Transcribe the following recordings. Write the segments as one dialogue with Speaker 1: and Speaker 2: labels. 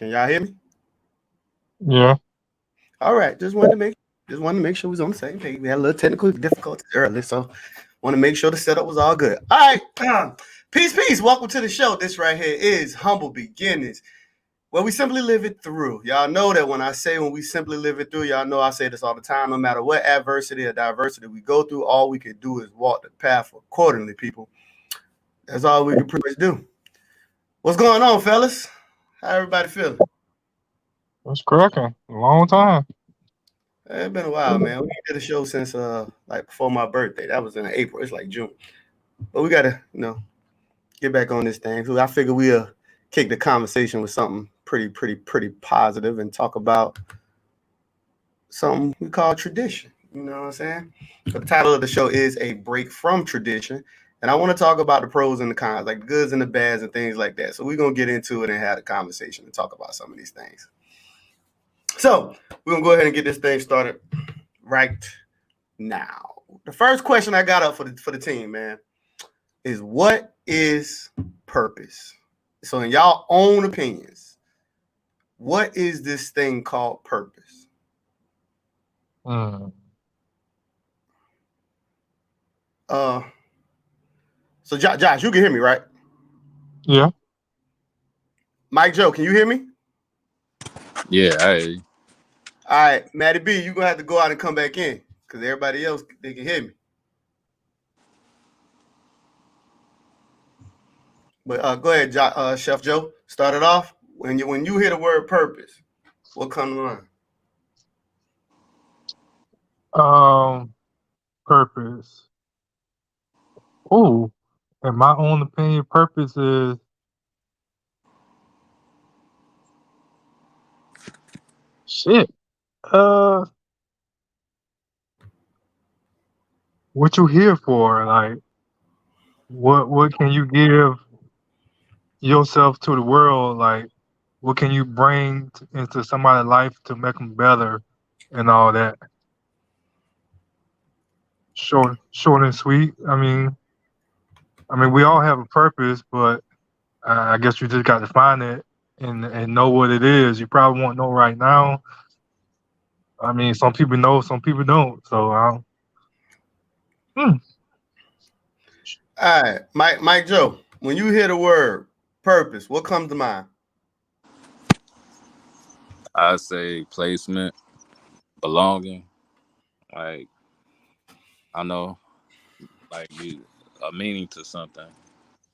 Speaker 1: Can y'all hear me?
Speaker 2: Yeah.
Speaker 1: All right. Just wanted to make sure we was on the same page. We had a little technical difficulties earlier, so want to make sure the setup was all good. All right. Peace. Welcome to the show. This right here is Humble Beginnings, where we simply live it through. Y'all know that when we simply live it through, y'all know I say this all the time. No matter what adversity or diversity we go through, all we can do is walk the path accordingly, people. That's all we can pretty much do. What's going on, fellas? How everybody feeling?
Speaker 2: It's cracking. A long time.
Speaker 1: It's been a while, man. We did a show since like before my birthday. That was in April. It's like June. But we gotta, get back on this thing. So I figure we'll kick the conversation with something pretty positive and talk about something we call tradition. You know what I'm saying? So the title of the show is A Break from Tradition. And I want to talk about the pros and the cons, like the goods and the bads and things like that. So we're gonna get into it and have a conversation and talk about some of these things. So we're gonna go ahead and get this thing started right now. The first question I got up for the team, man, is what is purpose? So in y'all own opinions, what is this thing called purpose?
Speaker 2: Mm.
Speaker 1: So Josh, you can hear me, right?
Speaker 2: Yeah.
Speaker 1: Mike Joe, can you hear me?
Speaker 3: Yeah, I
Speaker 1: All right, Matty B, you're gonna have to go out and come back in because everybody else they can hear me. But go ahead, Chef Joe. Start it off. When you hear the word purpose, what comes to mind?
Speaker 2: Purpose. Oh, in my own opinion, purpose is shit. Uh, what you here for? Like, what can you give yourself to the world? Like, what can you bring into somebody's life to make them better, and all that. Short and sweet. I mean, we all have a purpose, but I guess you just got to find it and know what it is. You probably won't know right now. I mean, some people know, some people don't. So, hmm.
Speaker 1: All right, Mike Joe. When you hear the word purpose, what comes to mind?
Speaker 3: say placement, belonging. Like I know, like you a meaning to something.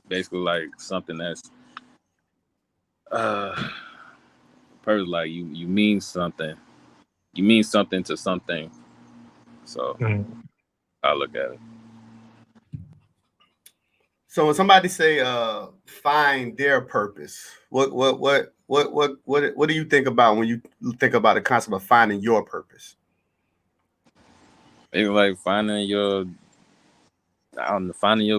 Speaker 3: Basically, like something that's uh, person like you mean something. You mean something to something. So
Speaker 2: Mm.
Speaker 3: I look at it.
Speaker 1: So when somebody say find their purpose, what do you think about when you think about the concept of finding your purpose?
Speaker 3: Maybe like finding your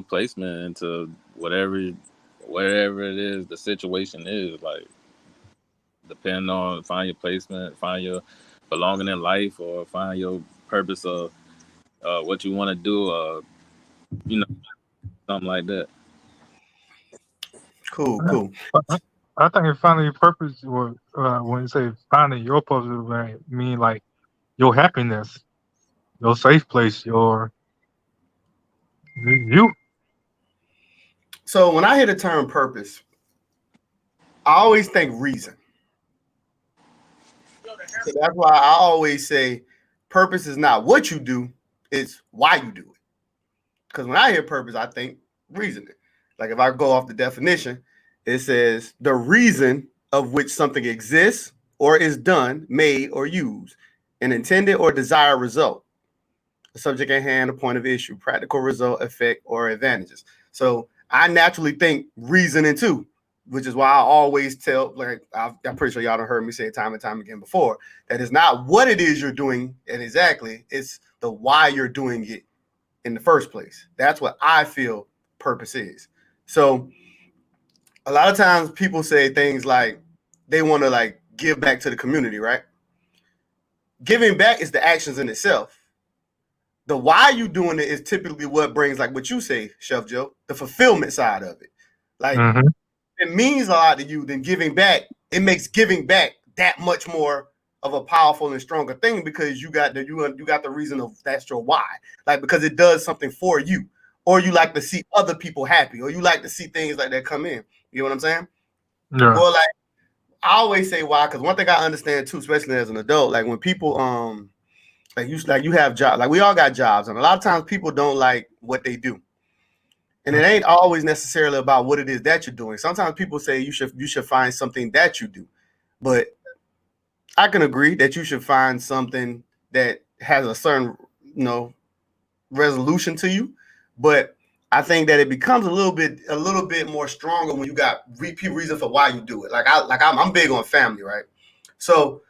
Speaker 3: placement into whatever it is the situation is. Like depending on find your placement, find your belonging in life, or find your purpose of what you want to do. You know, something like that.
Speaker 1: Cool.
Speaker 2: I think finding your purpose, or when you say finding your purpose, right, mean like your happiness, your safe place, your you.
Speaker 1: So when I hear the term purpose, I always think reason. So that's why I always say purpose is not what you do, it's why you do it. Because when I hear purpose, I think reasoning. Like if I go off the definition, it says the reason of which something exists or is done, made, or used, an intended or desired result, a subject at hand, a point of issue, practical result, effect, or advantages. So I naturally think reasoning too, which is why I always tell, like I'm pretty sure y'all done heard me say it time and time again before, that it's not what it is you're doing and exactly, it's the why you're doing it in the first place. That's what I feel purpose is. So a lot of times people say things like they want to like give back to the community, right? Giving back is the actions in itself. The why you doing it is typically what brings, like what you say, Chef Joe, the fulfillment side of it. Like
Speaker 2: Hmm.
Speaker 1: it means a lot to you, then giving back it makes giving back that much more of a powerful and stronger thing, because you got the reason of that's your why, like because it does something for you, or you like to see other people happy, or you like to see things like that come in. You know what I'm saying?
Speaker 2: Yeah.
Speaker 1: Well, like I always say why, because one thing I understand too, especially as an adult, like when people like you have jobs, like we all got jobs, and a lot of times people don't like what they do. And it ain't always necessarily about what it is that you're doing. Sometimes people say you should find something that you do. But I can agree that you should find something that has a certain, resolution to you. But I think that it becomes a little bit more stronger when you got repeat reason for why you do it. I'm big on family, right? So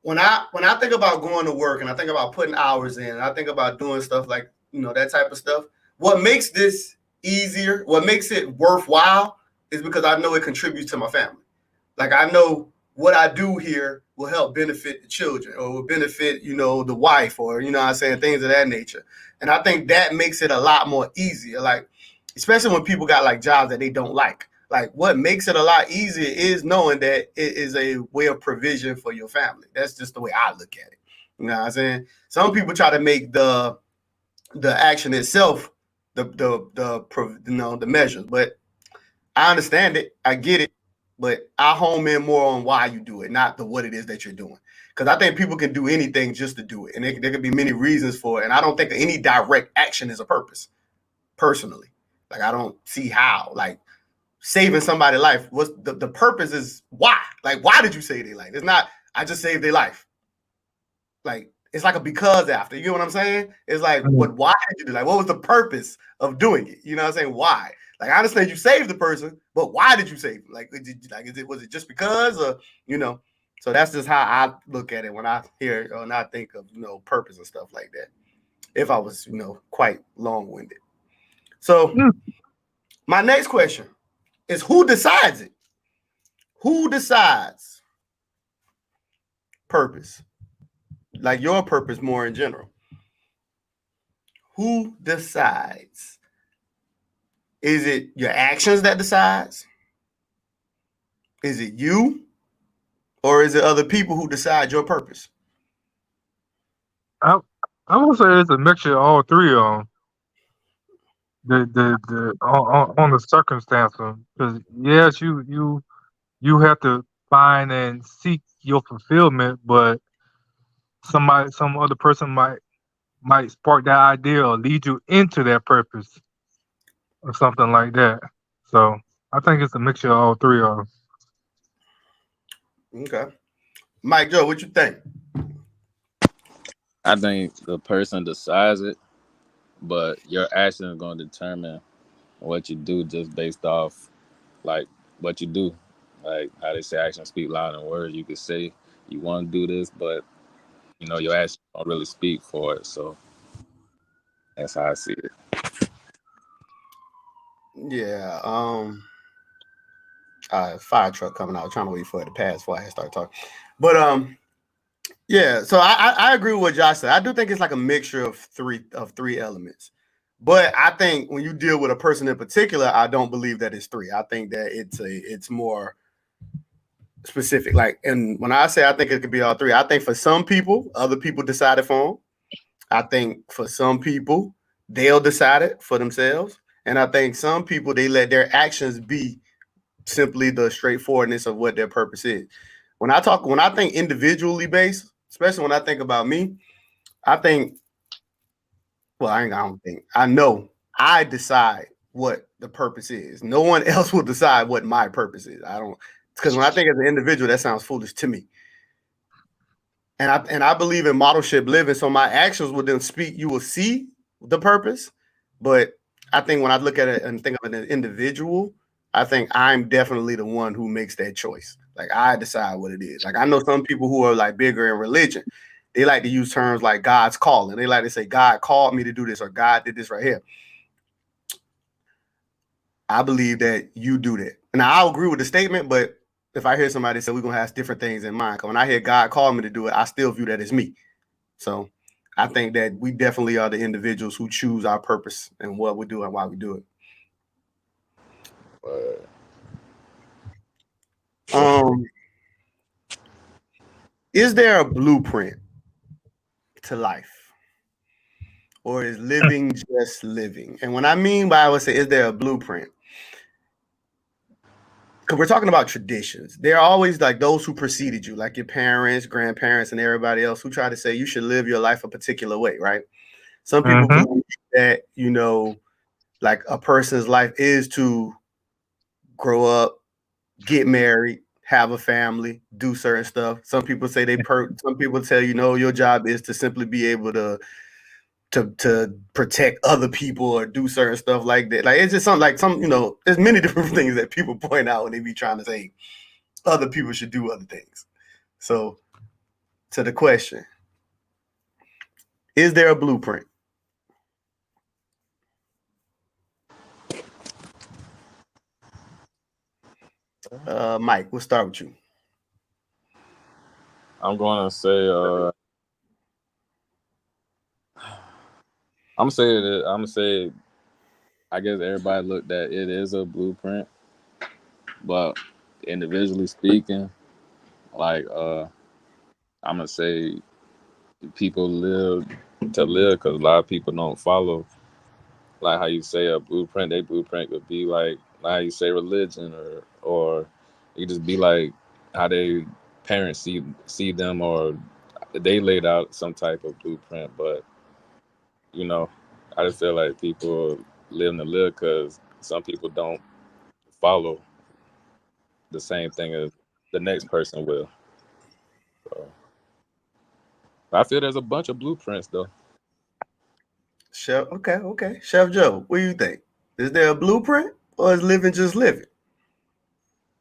Speaker 1: when I think about going to work and I think about putting hours in, and I think about doing stuff like, that type of stuff, what makes this easier, what makes it worthwhile is because I know it contributes to my family. Like I know what I do here will help benefit the children or will benefit, the wife or, I'm saying, things of that nature. And I think that makes it a lot more easier. Like, especially when people got like jobs that they don't like. Like what makes it a lot easier is knowing that it is a way of provision for your family. That's just the way I look at it. You know what I'm saying? Some people try to make the action itself the measures, but I understand it. I get it. But I home in more on why you do it, not the what it is that you're doing. Because I think people can do anything just to do it. And there can be many reasons for it. And I don't think any direct action is a purpose, personally. Like, I don't see how. Like, saving somebody's life, what's the purpose is why? Like, why did you save their life? It's not, I just saved their life. Like, it's like a because after. You know what I'm saying? It's like, but why did you do that? What was the purpose of doing it? You know what I'm saying? Why? Like, I understand you saved the person, but why did you save him? Like, was it just because, or, So that's just how I look at it when I hear or not think of, purpose and stuff like that. If I was, quite long-winded. So my next question is, who decides it? Who decides purpose? Like your purpose more in general. Who decides? Is it your actions that decides? Is it you? Or is it other people who decide your purpose?
Speaker 2: I would say it's a mixture of all three of them. On the circumstance, because yes, you have to find and seek your fulfillment, but some other person might spark that idea or lead you into that purpose or something like that. So I think it's a mixture of all three of them.
Speaker 1: Okay. Mike Joe, what you think?
Speaker 3: I think the person decides it, but your action is going to determine what you do just based off like what you do. Like how they say actions speak louder than words. You could say you want to do this, but your actions don't really speak for it. So that's how I see it.
Speaker 1: Yeah. Fire truck coming out, trying to wait for it to pass before I start talking. But yeah, so I agree with what Josh said. I do think it's like a mixture of three elements. But I think when you deal with a person in particular, I don't believe that it's three. I think that it's more specific. Like, and when I say I think it could be all three, I think for some people, other people decide it for them. I think for some people, they'll decide it for themselves. And I think some people, they let their actions be simply the straightforwardness of what their purpose is. When I think individually based, especially when I think about me, I think, well, I don't think, I know I decide what the purpose is. No one else will decide what my purpose is. I don't, because when I think as an individual, that sounds foolish to me. And I believe in modelship living. So my actions will then speak, you will see the purpose. But I think when I look at it and think of an individual, I think I'm definitely the one who makes that choice. Like I decide what it is. Like I know some people who are like bigger in religion. They like to use terms like God's calling. They like to say, God called me to do this, or God did this right here. I believe that you do that. And I'll agree with the statement, but if I hear somebody say we're gonna have different things in mind, because when I hear God call me to do it, I still view that as me. So I think that we definitely are the individuals who choose our purpose and what we do and why we do it. Is there a blueprint to life? Or is living just living? And when I mean by I would say, is there a blueprint? Because we're talking about traditions. There are always like those who preceded you, like your parents, grandparents, and everybody else who try to say you should live your life a particular way, right? Some people
Speaker 2: Mm-hmm.
Speaker 1: believe that, like a person's life is to grow up, get married, have a family, do certain stuff. Some people say some people tell you, no, your job is to simply be able to protect other people or do certain stuff like that. Like it's just something like there's many different things that people point out when they be trying to say other people should do other things. So to the question, is there a blueprint? Mike, we'll start with you.
Speaker 3: I'm gonna say I'm gonna say I guess everybody looked at it is a blueprint, but individually speaking, like I'm gonna say people live to live because a lot of people don't follow like how you say a blueprint. They blueprint could be like how you say religion or it could just be like how they parents see them or they laid out some type of blueprint. But you know, I just feel like people live to live because some people don't follow the same thing as the next person will. So I feel there's a bunch of blueprints though.
Speaker 1: Chef, okay. Chef Joe, what do you think? Is there a blueprint or is living just living?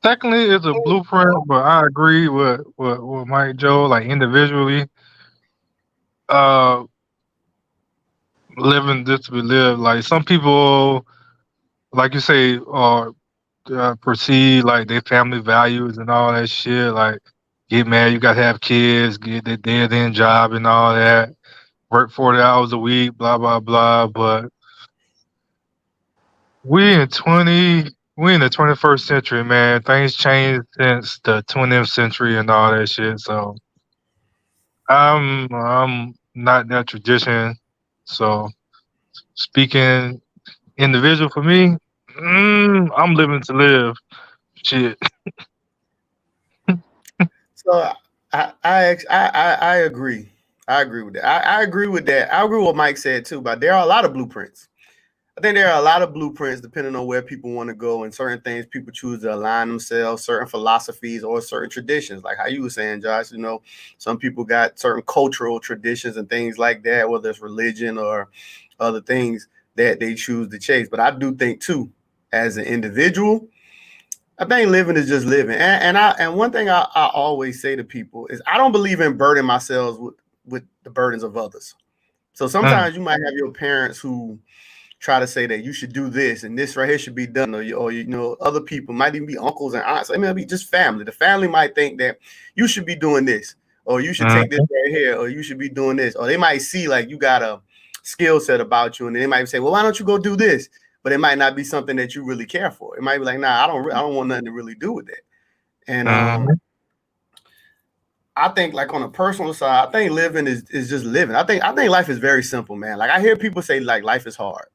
Speaker 2: Technically, it's a blueprint, but I agree with Mike Joe. Like individually, uh, living just to be lived. Like some people, like you say, are perceive like their family values and all that shit. Like get married, you got to have kids, get the dead end job and all that. Work 40 hours a week, blah blah blah. But we in 21st century, man. Things changed since the 20th century and all that shit. So I'm not that tradition. So speaking individual for me, I'm living to live. Shit.
Speaker 1: So I agree. I agree with that. I agree with that. I agree with what Mike said too. But there are a lot of blueprints. I think there are a lot of blueprints depending on where people want to go and certain things people choose to align themselves, certain philosophies or certain traditions. Like how you were saying, Josh, some people got certain cultural traditions and things like that, whether it's religion or other things that they choose to chase. But I do think too, as an individual, I think living is just living. And one thing I always say to people is I don't believe in burdening myself with the burdens of others. So
Speaker 2: Mm,
Speaker 1: sometimes you might have your parents who try to say that you should do this and this right here should be done, or other people might even be uncles and aunts. It may be just family. The family might think that you should be doing this, or you should take this
Speaker 2: mm,
Speaker 1: right here, or you should be doing this, or they might see like you got a skill set about you, and they might say, well, why don't you go do this? But it might not be something that you really care for. It might be like, nah, I don't want nothing to really do with that. And
Speaker 2: mm,
Speaker 1: I think like on a personal side, I think living is just living. I think life is very simple, man. Like I hear people say like life is hard.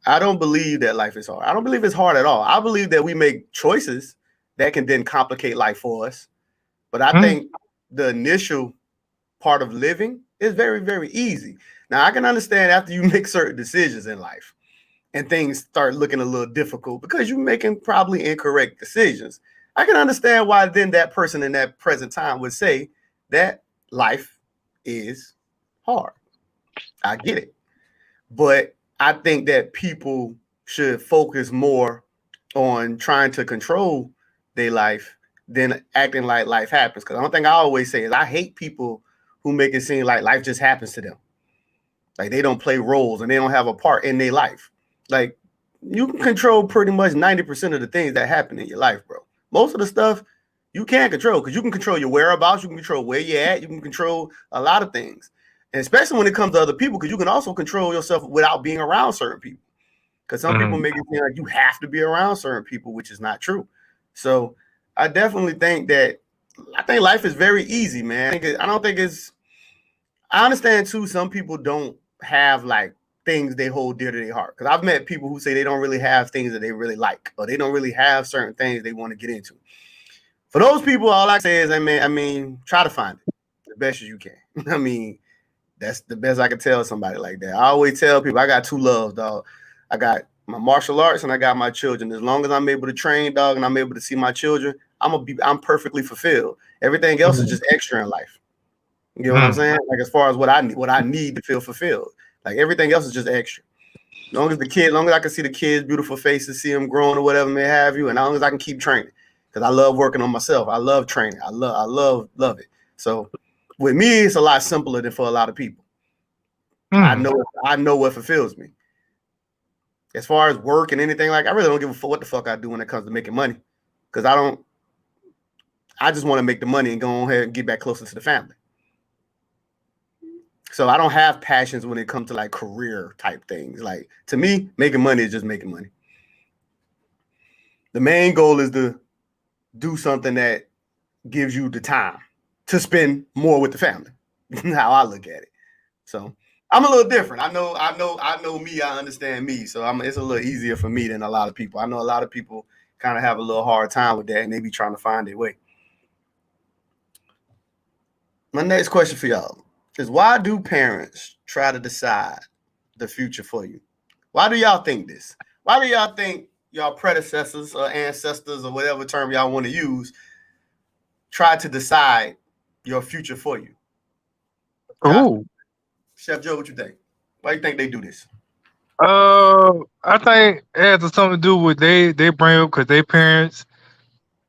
Speaker 1: I don't believe that life is hard. I don't believe it's hard at all. I believe that we make choices that can then complicate life for us. But I
Speaker 2: mm,
Speaker 1: think the initial part of living is very, very easy. Now, I can understand after you make certain decisions in life and things start looking a little difficult because you're making probably incorrect decisions. I can understand why then that person in that present time would say that life is hard. I get it. But I think that people should focus more on trying to control their life than acting like life happens. Because one thing I always say is I hate people who make it seem like life just happens to them. Like they don't play roles and they don't have a part in their life. Like you can control pretty much 90% of the things that happen in your life, bro. Most of the stuff you can't control because you can control your whereabouts, you can control where you're at, you can control a lot of things. And especially when it comes to other people, because you can also control yourself without being around certain people. Because some people
Speaker 2: mm.
Speaker 1: make it feel like you have to be around certain people, which is not true. So I definitely think that I think life is very easy, man. I don't think it's. I understand too. Some people don't have like things they hold dear to their heart. Because I've met people who say they don't really have things that they really like, or they don't really have certain things they want to get into. For those people, all I say is, I mean, try to find it the best as you can. I mean, that's the best I can tell somebody like that. I always tell people I got two loves, dog. I got my martial arts and I got my children. As long as I'm able to train, dog, and I'm able to see my children, I'm perfectly fulfilled. Everything else is just extra in life. You know what I'm saying? Like as far as what I need to feel fulfilled. Like everything else is just extra. As long as I can see the kids' beautiful faces, see them growing or whatever may have you, and as long as I can keep training. Because I love working on myself. I love training. I love it. So with me, it's a lot simpler than for a lot of people. I know what fulfills me. As far as work and anything, like I really don't give a fuck what the fuck I do when it comes to making money. Because I just want to make the money and go ahead and get back closer to the family. So I don't have passions when it comes to like career type things. Like to me, making money is just making money. The main goal is to do something that gives you the time to spend more with the family. How I look at it. So I'm a little different. I know me. I understand me. So it's a little easier for me than a lot of people. I know a lot of people kind of have a little hard time with that, and they be trying to find their way. My next question for y'all is, why do parents try to decide the future for you? Why do y'all think this? Why do y'all think y'all predecessors or ancestors or whatever term y'all want to use try to decide your future for you?
Speaker 2: Oh,
Speaker 1: Chef Joe, what you think? Why do you think they do this?
Speaker 2: I think it has something to do with they bring up because their parents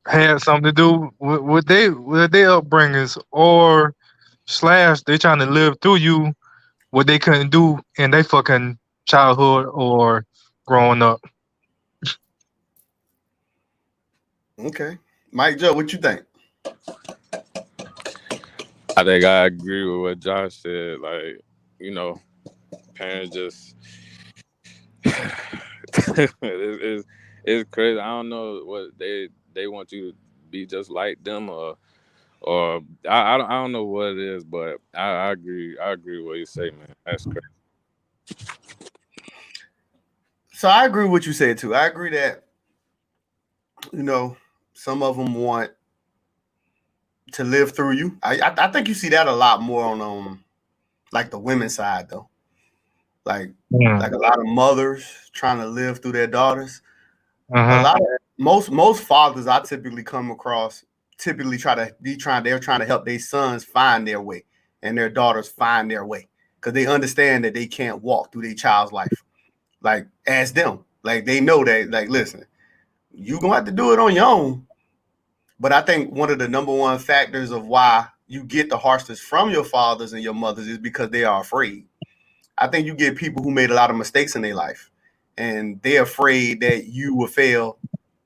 Speaker 2: had something to do with their upbringings, or slash they trying to live through you what they couldn't do in their fucking childhood or growing up.
Speaker 1: Okay. Mike Joe, what you think?
Speaker 3: I think I agree with what Josh said. Like, you know, parents just it's crazy. I don't know what they want you to be just like them, or I don't know what it is, but I agree. I agree with what you say, man. That's crazy.
Speaker 1: So I agree with what you said too. I agree that, you know, some of them want to live through you. I think you see that a lot more on like the women's side though. Like a lot of mothers trying to live through their daughters. A lot of most fathers I typically come across typically they're trying to help their sons find their way and their daughters find their way, because they understand that they can't walk through their child's life like as them. Like they know that, like, listen, you're gonna have to do it on your own. But I think one of the number one factors of why you get the harshness from your fathers and your mothers is because they are afraid. I think you get people who made a lot of mistakes in their life, and they're afraid that you will fail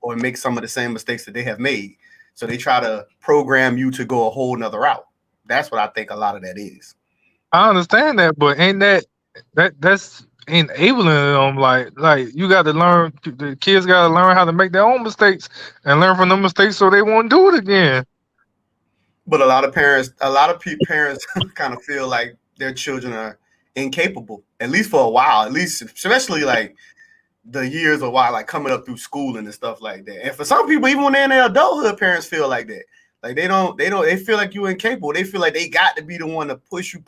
Speaker 1: or make some of the same mistakes that they have made. So they try to program you to go a whole nother route. That's what I think a lot of that is.
Speaker 2: I understand that, but ain't that's enabling them? Like you got to learn. The kids got to learn how to make their own mistakes and learn from the mistakes so they won't do it again.
Speaker 1: But a lot of parents kind of feel like their children are incapable, at least for a while, at least especially like the years of while, like coming up through schooling and stuff like that. And for some people, even when they're in their adulthood, parents feel like that. Like they feel like you're incapable. They feel like they got to be the one to push you,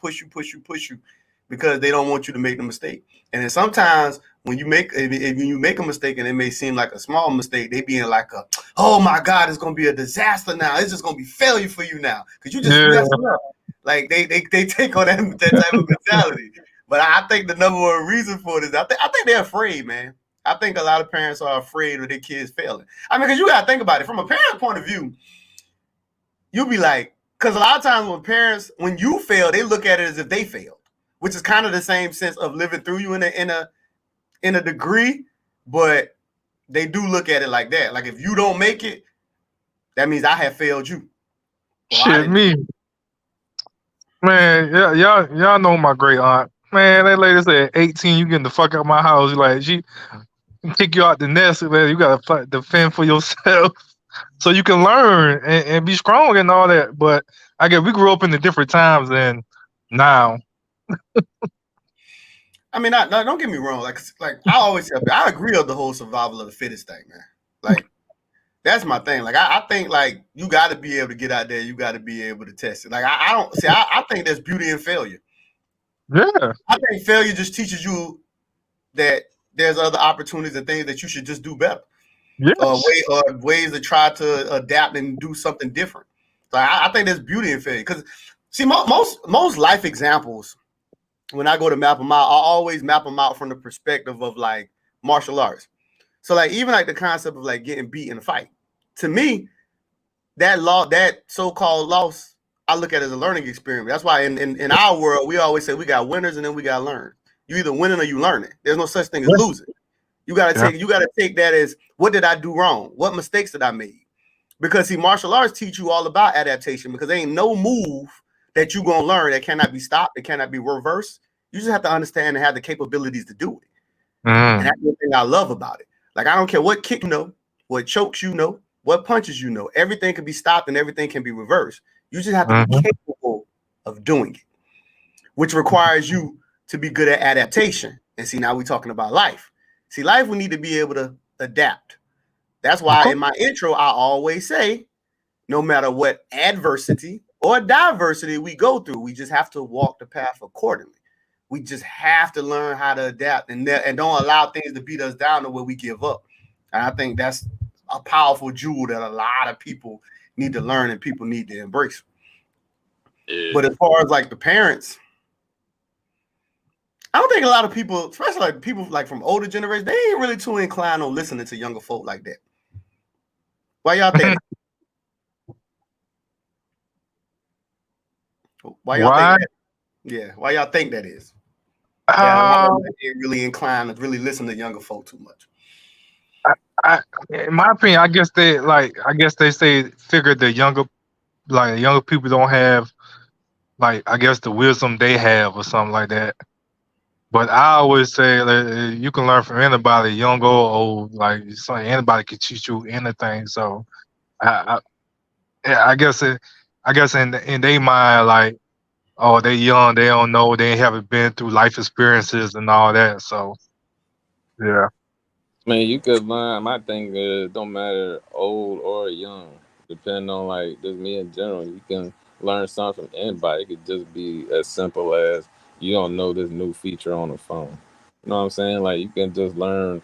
Speaker 1: because they don't want you to make the mistake. And then sometimes when you make a mistake and it may seem like a small mistake, they be in like oh my God, it's gonna be a disaster now. It's just gonna be failure for you now because you just messed up. Like they take on that type of mentality. But I think the number one reason for it is I think they're afraid, man. I think a lot of parents are afraid of their kids failing. I mean, because you gotta think about it from a parent point of view. You'll be like, because a lot of times when you fail, they look at it as if they failed, which is kind of the same sense of living through you in a degree, but they do look at it like that. Like if you don't make it, that means I have failed you.
Speaker 2: Well, shit, me, man, y'all know my great aunt. Man, that lady said 18, you getting the fuck out of my house. Like she kick you out the nest, man. You gotta defend for yourself. so you can learn and be strong and all that. But I guess we grew up in the different times than now.
Speaker 1: I mean, don't get me wrong. Like I always say, I agree with the whole survival of the fittest thing, man. Like that's my thing. Like I think like you got to be able to get out there. You got to be able to test it. Like I don't see. I think there's beauty in failure.
Speaker 2: Yeah.
Speaker 1: I think failure just teaches you that there's other opportunities and things that you should just do better.
Speaker 2: Yes.
Speaker 1: Ways to try to adapt and do something different. So I think there's beauty in failure because see most life examples. When I go to map them out, I always map them out from the perspective of like martial arts. So like even like the concept of like getting beat in a fight, to me, that so-called loss, I look at it as a learning experience. That's why in our world, we always say we got winners and then we got learn. You either winning or you learning. There's no such thing as losing. You gotta take that as what did I do wrong? What mistakes did I make? Because see, martial arts teach you all about adaptation because there ain't no move that you're gonna learn that cannot be stopped, it cannot be reversed. You just have to understand and have the capabilities to do it. And that's the thing I love about it. Like I don't care what kick you know, what chokes you know, what punches you know. Everything can be stopped and everything can be reversed. You just have to be capable of doing it, which requires you to be good at adaptation. And see, now we're talking about life. See, life we need to be able to adapt. That's why in my intro I always say, no matter what adversity or diversity we go through, we just have to walk the path accordingly. We just have to learn how to adapt and don't allow things to beat us down to where we give up. And I think that's a powerful jewel that a lot of people need to learn and people need to embrace. Yeah. But as far as like the parents, I don't think a lot of people, especially like people like from older generations, they ain't really too inclined on listening to younger folk like that. Why y'all think? Why y'all think that? Yeah, why y'all think that is? They're really inclined to really listen to younger folk too much.
Speaker 2: In my opinion, I guess they figured the younger people don't have like I guess the wisdom they have or something like that. But I always say like, you can learn from anybody, young or old. Like anybody can teach you anything. So I guess in their mind like, oh, they young, they don't know, they haven't been through life experiences and all that. So yeah.
Speaker 3: Man, you could learn. My thing is, it don't matter old or young, depending on like just me in general. You can learn something from anybody. It could just be as simple as you don't know this new feature on the phone. You know what I'm saying? Like you can just learn.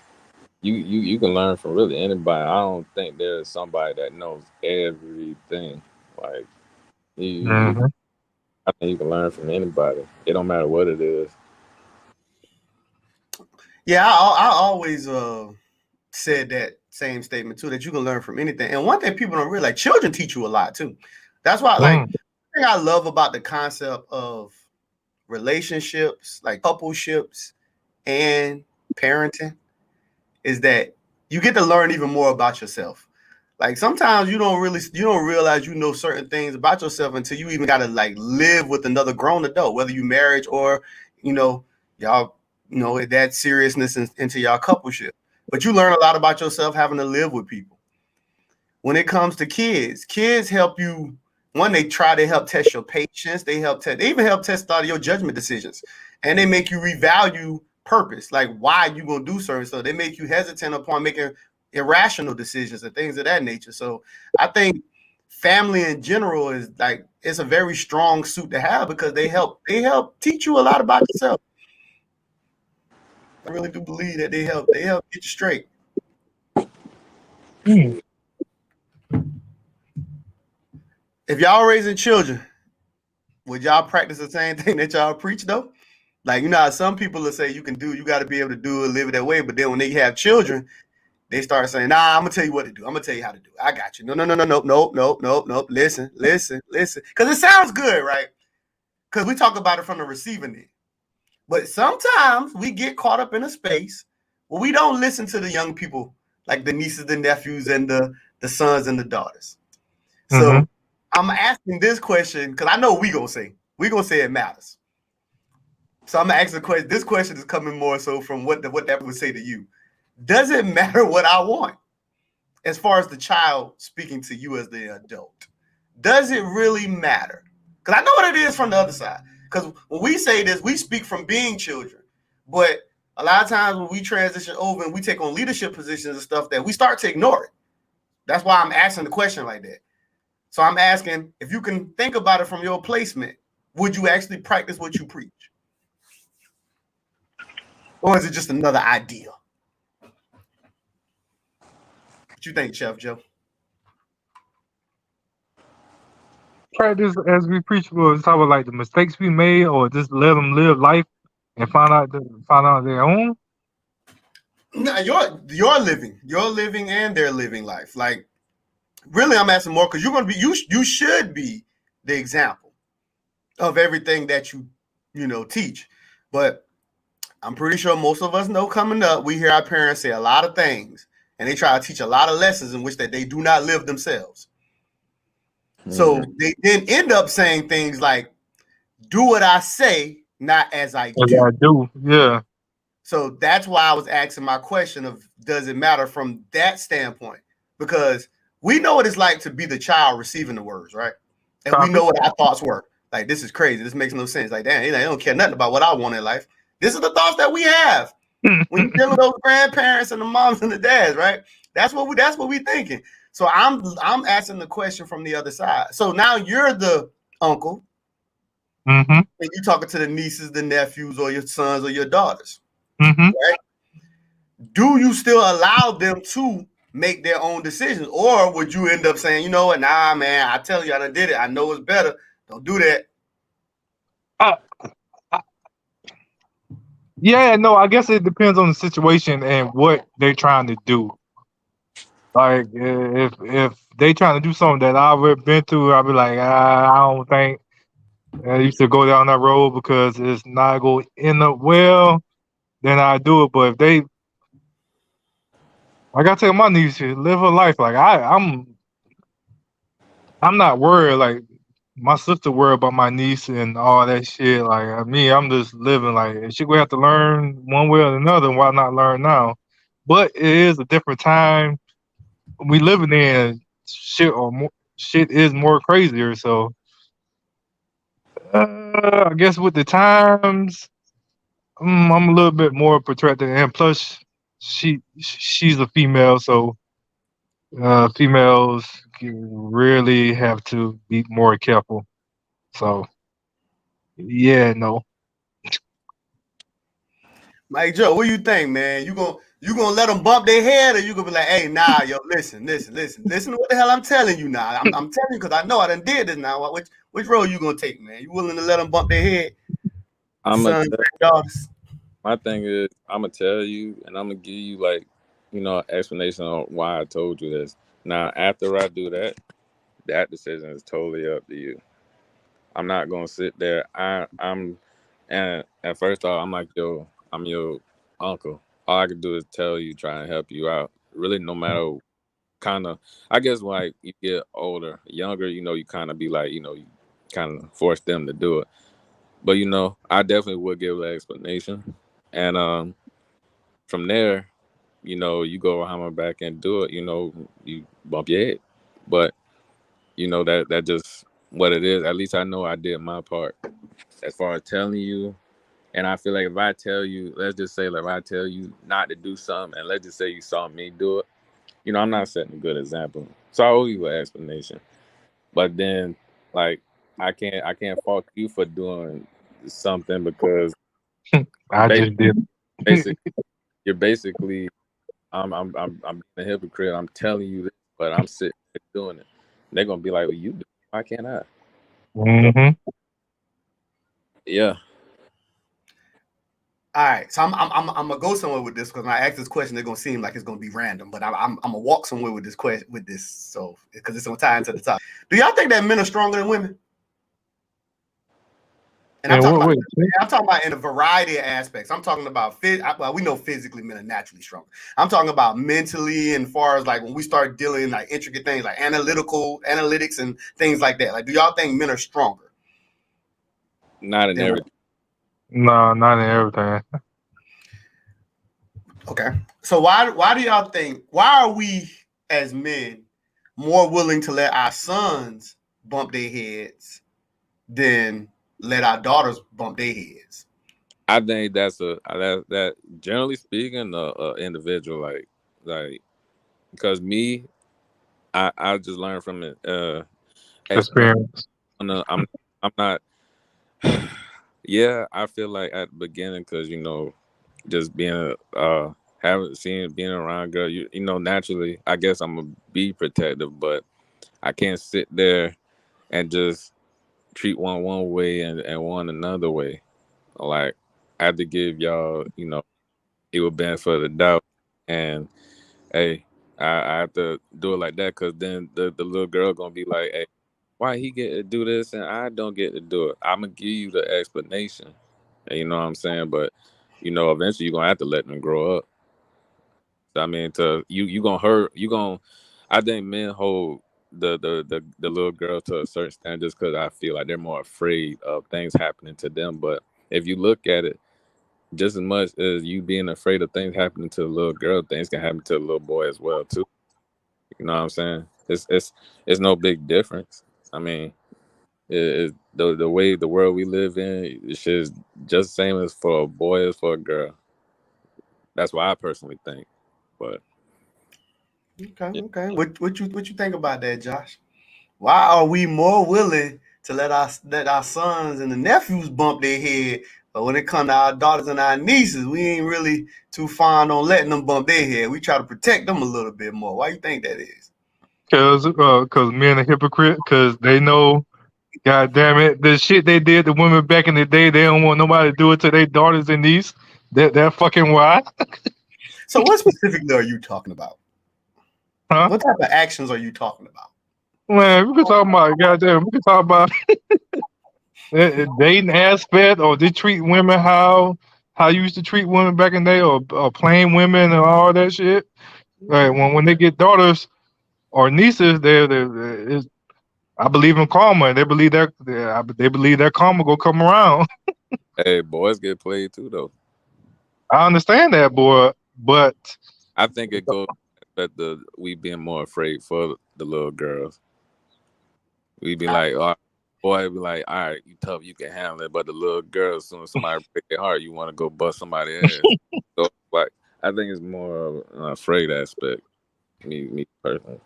Speaker 3: You can learn from really anybody. I don't think there's somebody that knows everything. Like I think you can learn from anybody. It don't matter what it is.
Speaker 1: Yeah, I always said that same statement too, that you can learn from anything. And one thing people don't realize, children teach you a lot too. That's why, like, the thing I love about the concept of relationships, like coupleships and parenting, is that you get to learn even more about yourself. Like sometimes you don't realize you know certain things about yourself until you even got to like live with another grown adult, whether you married or y'all that seriousness into y'all coupleship. But you learn a lot about yourself having to live with people. When it comes to kids help you. One, they try to help test your patience. They even help test all your judgment decisions, and they make you revalue purpose, like why you gonna do certain stuff. They make you hesitant upon making irrational decisions and things of that nature. So I think family in general is like it's a very strong suit to have because they help teach you a lot about yourself. I really do believe that they help get you straight. If y'all raising children, would y'all practice the same thing that y'all preach though? Like, you know how some people will say you got to be able to do it, live it that way. But then when they have children, they start saying, nah, I'm going to tell you what to do. I'm going to tell you how to do it. I got you. No. Listen. Because it sounds good, right? Because we talk about it from the receiving end. But sometimes we get caught up in a space where we don't listen to the young people, like the nieces, the nephews, and the sons and the daughters. So I'm asking this question because I know we're going to say it matters. So I'm going to ask the question. This question is coming more so from what that would say to you. Does it matter what I want? as far as the child speaking to you as the adult? Does it really matter? Because I know what it is from the other side. Because when we say this, we speak from being children. But a lot of times when we transition over and we take on leadership positions and stuff, that we start to ignore it. That's why I'm asking the question like that. So I'm asking, if you can think about it from your placement, would you actually practice what you preach? Or is it just another idea? What you think, Chef Joe?
Speaker 2: Practice as we preach. Was talk about like the mistakes we made, or just let them live life and find out their own.
Speaker 1: No, you're living and they're living life. Like, really, I'm asking more because you're gonna be you should be the example of everything that you teach. But I'm pretty sure most of us know coming up, we hear our parents say a lot of things, and they try to teach a lot of lessons in which that they do not live themselves. So they then end up saying things like, "Do what I say, not as I do."
Speaker 2: I do, yeah.
Speaker 1: So that's why I was asking my question of, does it matter from that standpoint? Because we know what it's like to be the child receiving the words, right? And we know what our thoughts were. Like, this is crazy. This makes no sense. Like, damn, they don't care nothing about what I want in life. This is the thoughts that we have when you're dealing with those grandparents and the moms and the dads, right? That's what we thinking. So I'm asking the question from the other side. So now you're the uncle, and you're talking to the nieces, the nephews, or your sons or your daughters. Right? Do you still allow them to make their own decisions, or would you end up saying, you know what, nah, man, I tell you, I done did it. I know it's better. Don't do that.
Speaker 2: Yeah, no, I guess it depends on the situation and what they're trying to do. Like if they trying to do something that I've already been through, I'll be like, I don't think you should go down that road because it's not going to end up well. Then I do it. But if they, like I tell my niece, live her life. Like I'm not worried. Like my sister worried about my niece and all that shit. Like me, I'm just living. Like if she gonna have to learn one way or another, why not learn now? But it is a different time we living in. Shit is more crazier. So I guess with the times, I'm a little bit more protected, and plus she's a female, so females really have to be more careful. So yeah, no.
Speaker 1: Mike Joe, what do you think, man? You gonna let them bump their head, or you gonna be like, hey, nah, yo, listen to what the hell I'm telling you now. I'm telling you because I know I done did this now. Which road you gonna take, man? You willing to let them bump their head? Sons, daughters.
Speaker 3: My thing is, I'm gonna tell you, and I'm gonna give you like, explanation on why I told you this. Now, after I do that, that decision is totally up to you. I'm not gonna sit there. I'm, and at first off, I'm like, yo, I'm your uncle. All I can do is tell you, try and help you out. Really, no matter kind of. I guess like you get older, younger, you kind of be like, you kind of force them to do it. But I definitely would give an explanation, and from there, you go behind my back and do it. You bump your head, but that just what it is. At least I know I did my part as far as telling you. And I feel like if I tell you, let's just say, like, if I tell you not to do something, and let's just say you saw me do it, I'm not setting a good example. So I owe you an explanation. But then, like, I can't fault you for doing something because
Speaker 2: I just did.
Speaker 3: you're basically, I'm being a hypocrite. I'm telling you this, but I'm sitting there doing it. They're gonna be like, well, you do. Why can't I?
Speaker 2: Mm-hmm.
Speaker 3: Yeah.
Speaker 1: All right, so I'm gonna go somewhere with this because when I ask this question, they're gonna seem like it's gonna be random, but I'm gonna walk somewhere with this question so because it's gonna tie into the top. Do y'all think that men are stronger than women? And I'm talking about in a variety of aspects. I'm talking about well, we know physically men are naturally stronger. I'm talking about mentally, and far as like when we start dealing like intricate things like analytics and things like that. Like, do y'all think men are stronger?
Speaker 3: Not in everything.
Speaker 2: No, not in everything.
Speaker 1: Okay. So why do y'all think, why are we as men more willing to let our sons bump their heads than let our daughters bump their heads?
Speaker 3: I think that's that generally speaking, individual like because me, I just learned from it.
Speaker 2: Experience.
Speaker 3: I'm not. Yeah, I feel like at the beginning, because just being having seen being around girl, you know naturally, I guess I'm gonna be protective, but I can't sit there and just treat one way and one another way. Like I have to give y'all, it would benefit of the doubt, and hey, I have to do it like that, because then the little girl gonna be like, hey, why he get to do this and I don't get to do it? I'm gonna give you the explanation, and you know what I'm saying. But eventually you're gonna have to let them grow up. So, I mean, to you gonna hurt you gonna. I think men hold the little girl to a certain standard just because I feel like they're more afraid of things happening to them. But if you look at it, just as much as you being afraid of things happening to the little girl, things can happen to the little boy as well too. You know what I'm saying? It's no big difference. I mean, the way the world we live in, it's just the same as for a boy as for a girl. That's what I personally think. But
Speaker 1: Okay,
Speaker 3: yeah,
Speaker 1: okay. What you think about that, Josh? Why are we more willing to let our sons and the nephews bump their head, but when it comes to our daughters and our nieces, we ain't really too fond on letting them bump their head. We try to protect them a little bit more. Why you think that is?
Speaker 2: Cause men are hypocrite. Cause they know, God damn it, the shit they did to women back in the day, they don't want nobody to do it to their daughters and nieces. That fucking why,
Speaker 1: So what specifically are you talking about?
Speaker 2: huh?
Speaker 1: What type of actions are you talking about?
Speaker 2: Man, we can talk about goddamn. We can talk about dating aspect, or they treat women how you used to treat women back in the day, or plain women and all that shit. Like when they get daughters or nieces, I believe in karma, and they believe that karma will come around.
Speaker 3: hey, boys get played too, though.
Speaker 2: I understand that, boy, but
Speaker 3: I think it goes that we being more afraid for the little girls. We be like, oh, boy, be like, all right, you tough, you can handle it. But the little girls, as soon as somebody break their heart, you want to go bust somebody's ass. So, like, I think it's more of an afraid aspect. Me personally.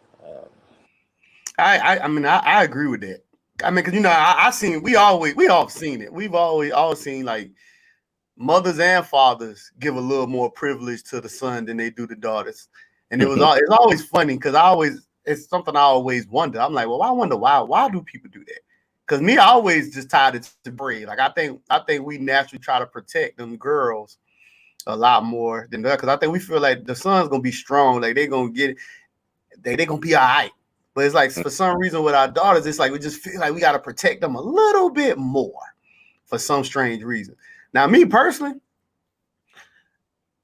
Speaker 1: I agree with that. I mean, because I seen we all seen it. We've always all seen like mothers and fathers give a little more privilege to the son than they do the daughters, and it's always funny because it's something I always wonder. I'm like, well, I wonder why do people do that? Because me, I always just tied it to breed. Like I think we naturally try to protect them girls a lot more than that because I think we feel like the son's gonna be strong, like they gonna get it, they gonna be all right. But it's like for some reason with our daughters, it's like we just feel like we gotta protect them a little bit more for some strange reason. Now, me personally,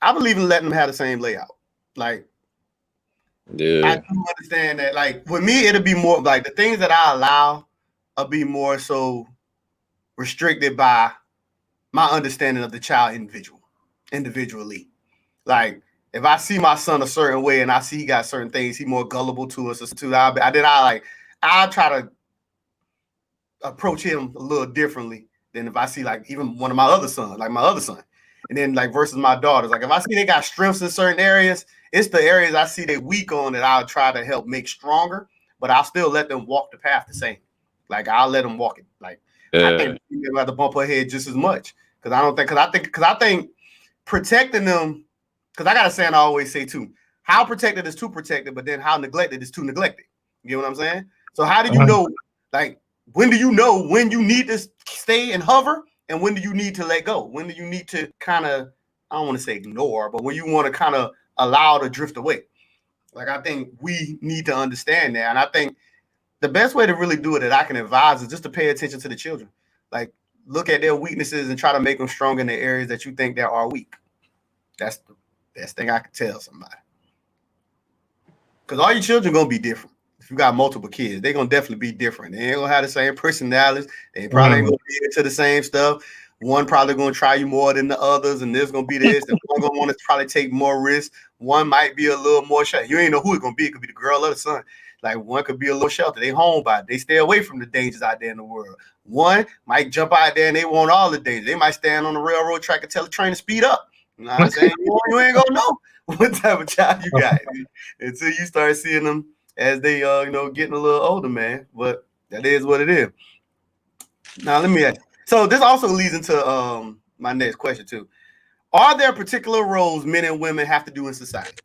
Speaker 1: I believe in letting them have the same layout. Like, I
Speaker 3: Yeah.
Speaker 1: do understand that. Like, with me, it'll be more like the things that I allow will be more so restricted by my understanding of the child individually. Like, if I see my son a certain way and I see he got certain things, he more gullible to us or to I'll try to approach him a little differently than if I see like even one of my other sons, like my other son. And then like versus my daughters. Like if I see they got strengths in certain areas, it's the areas I see they weak on that I'll try to help make stronger, but I'll still let them walk the path the same. Like I'll let them walk it. Like I
Speaker 3: Yeah.
Speaker 1: think we have to bump her head just as much. Because I think protecting them, because I got a saying I always say too, how protected is too protected, but then how neglected is too neglected. You get what I'm saying? So how do you know, like, when do you know when you need to stay and hover and when do you need to let go? When do you need to kind of, I don't want to say ignore, but when you want to kind of allow to drift away? Like, I think we need to understand that. And I think the best way to really do it that I can advise is just to pay attention to the children. Like, look at their weaknesses and try to make them strong in the areas that you think they are weak. That's the best thing I can tell somebody. Because all your children going to be different. If you got multiple kids, they're going to definitely be different. They ain't going to have the same personalities. They probably ain't going to be into the same stuff. One probably going to try you more than the others, and there's going to be this. And one going to want to probably take more risks. One might be a little more sheltered. You ain't know who it's gonna be. It could be the girl or the son. Like one could be a little sheltered. They homebody. They stay away from the dangers out there in the world. One might jump out there and they want all the dangers. They might stand on the railroad track and tell the train to speed up. You know what I'm saying? You ain't gonna know what type of child you got until you start seeing them as they getting a little older, man. But that is what it is. Now let me ask. So this also leads into my next question too. Are there particular roles men and women have to do in society?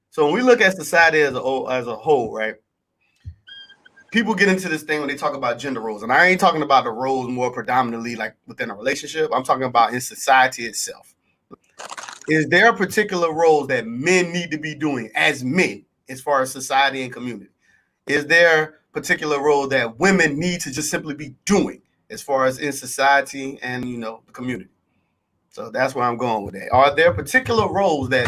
Speaker 1: So when we look at society as a whole, right? People get into this thing when they talk about gender roles, and I ain't talking about the roles more predominantly like within a relationship. I'm talking about in society itself. Is there a particular role that men need to be doing as men as far as society and community? Is there particular role that women need to just simply be doing as far as in society and the community? So that's where I'm going with that. Are there particular roles that,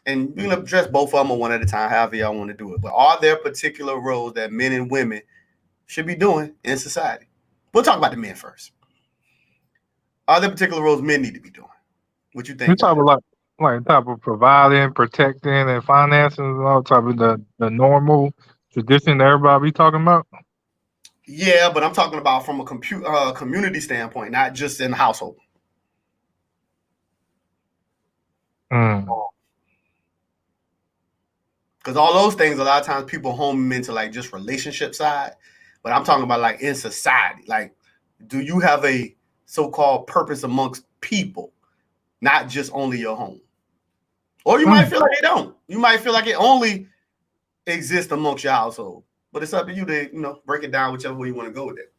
Speaker 1: and you can address both of them one at a time, however y'all want to do it, but are there particular roles that men and women should be doing in society? We'll talk about the men first. Are there particular roles men need to be doing? What you think?
Speaker 2: You talk about like type of providing, protecting, and financing, and all type of the normal tradition that everybody be talking about.
Speaker 1: Yeah, but I'm talking about from a community standpoint, not just in the household. Because all those things, a lot of times people home them into like just relationship side, but I'm talking about like in society. Like, do you have a so-called purpose amongst people, not just only your home? Or you might feel like they don't. You might feel like it only exists amongst your household. But it's up to you to break it down whichever way you want to go with it.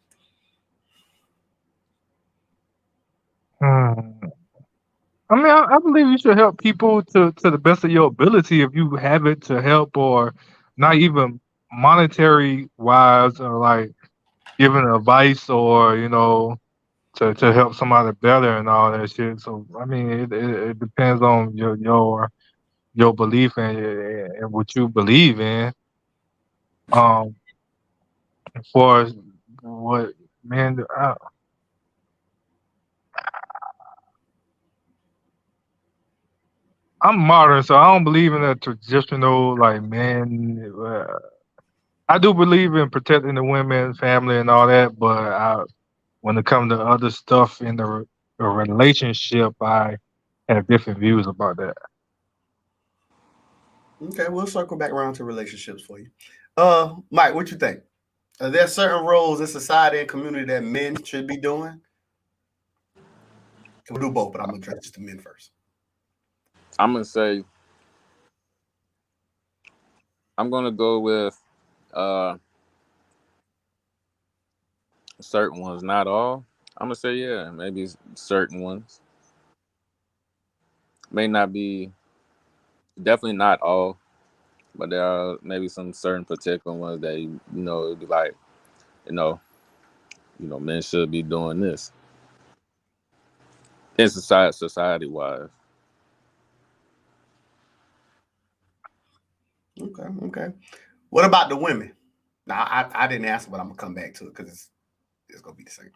Speaker 2: I mean, I believe you should help people to the best of your ability if you have it to help, or not even monetary wise, or like giving advice, or to help somebody better and all that shit. So I mean, it depends on your belief and what you believe in. For what man, I'm modern, so I don't believe in a traditional like man. I do believe in protecting the women, family, and all that, but when it comes to other stuff in the relationship, I have different views about that.
Speaker 1: Okay, we'll circle back around to relationships for you. Mike, what you think? Are there certain roles in society and community that men should be doing? We'll do both, but I'm gonna address just the men first.
Speaker 3: I'm gonna say I'm gonna go with certain ones, not all. I'm gonna say yeah, maybe certain ones. May not be, definitely not all, but there are maybe some certain particular ones that it'd be like, you know, men should be doing this in society wise.
Speaker 1: Okay. What about the women? Now, I didn't answer, but I'm gonna come back to it because it's gonna be the same.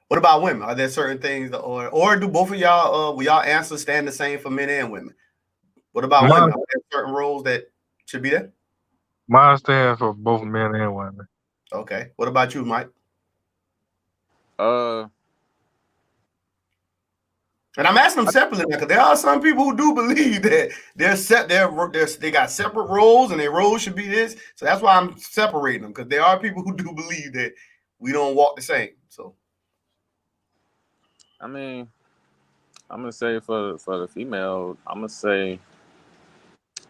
Speaker 1: What about women? Are there certain things, or do both of y'all will y'all answer stand the same for men and women? What about women? Are there certain roles that should be there?
Speaker 2: Mine stands for both men and women.
Speaker 1: Okay. What about you, Mike? And I'm asking them separately because there are some people who do believe that they got separate roles and their roles should be this. So that's why I'm separating them, because there are people who do believe that we don't walk the same. So,
Speaker 3: I mean, I'm gonna say for the female, I'm gonna say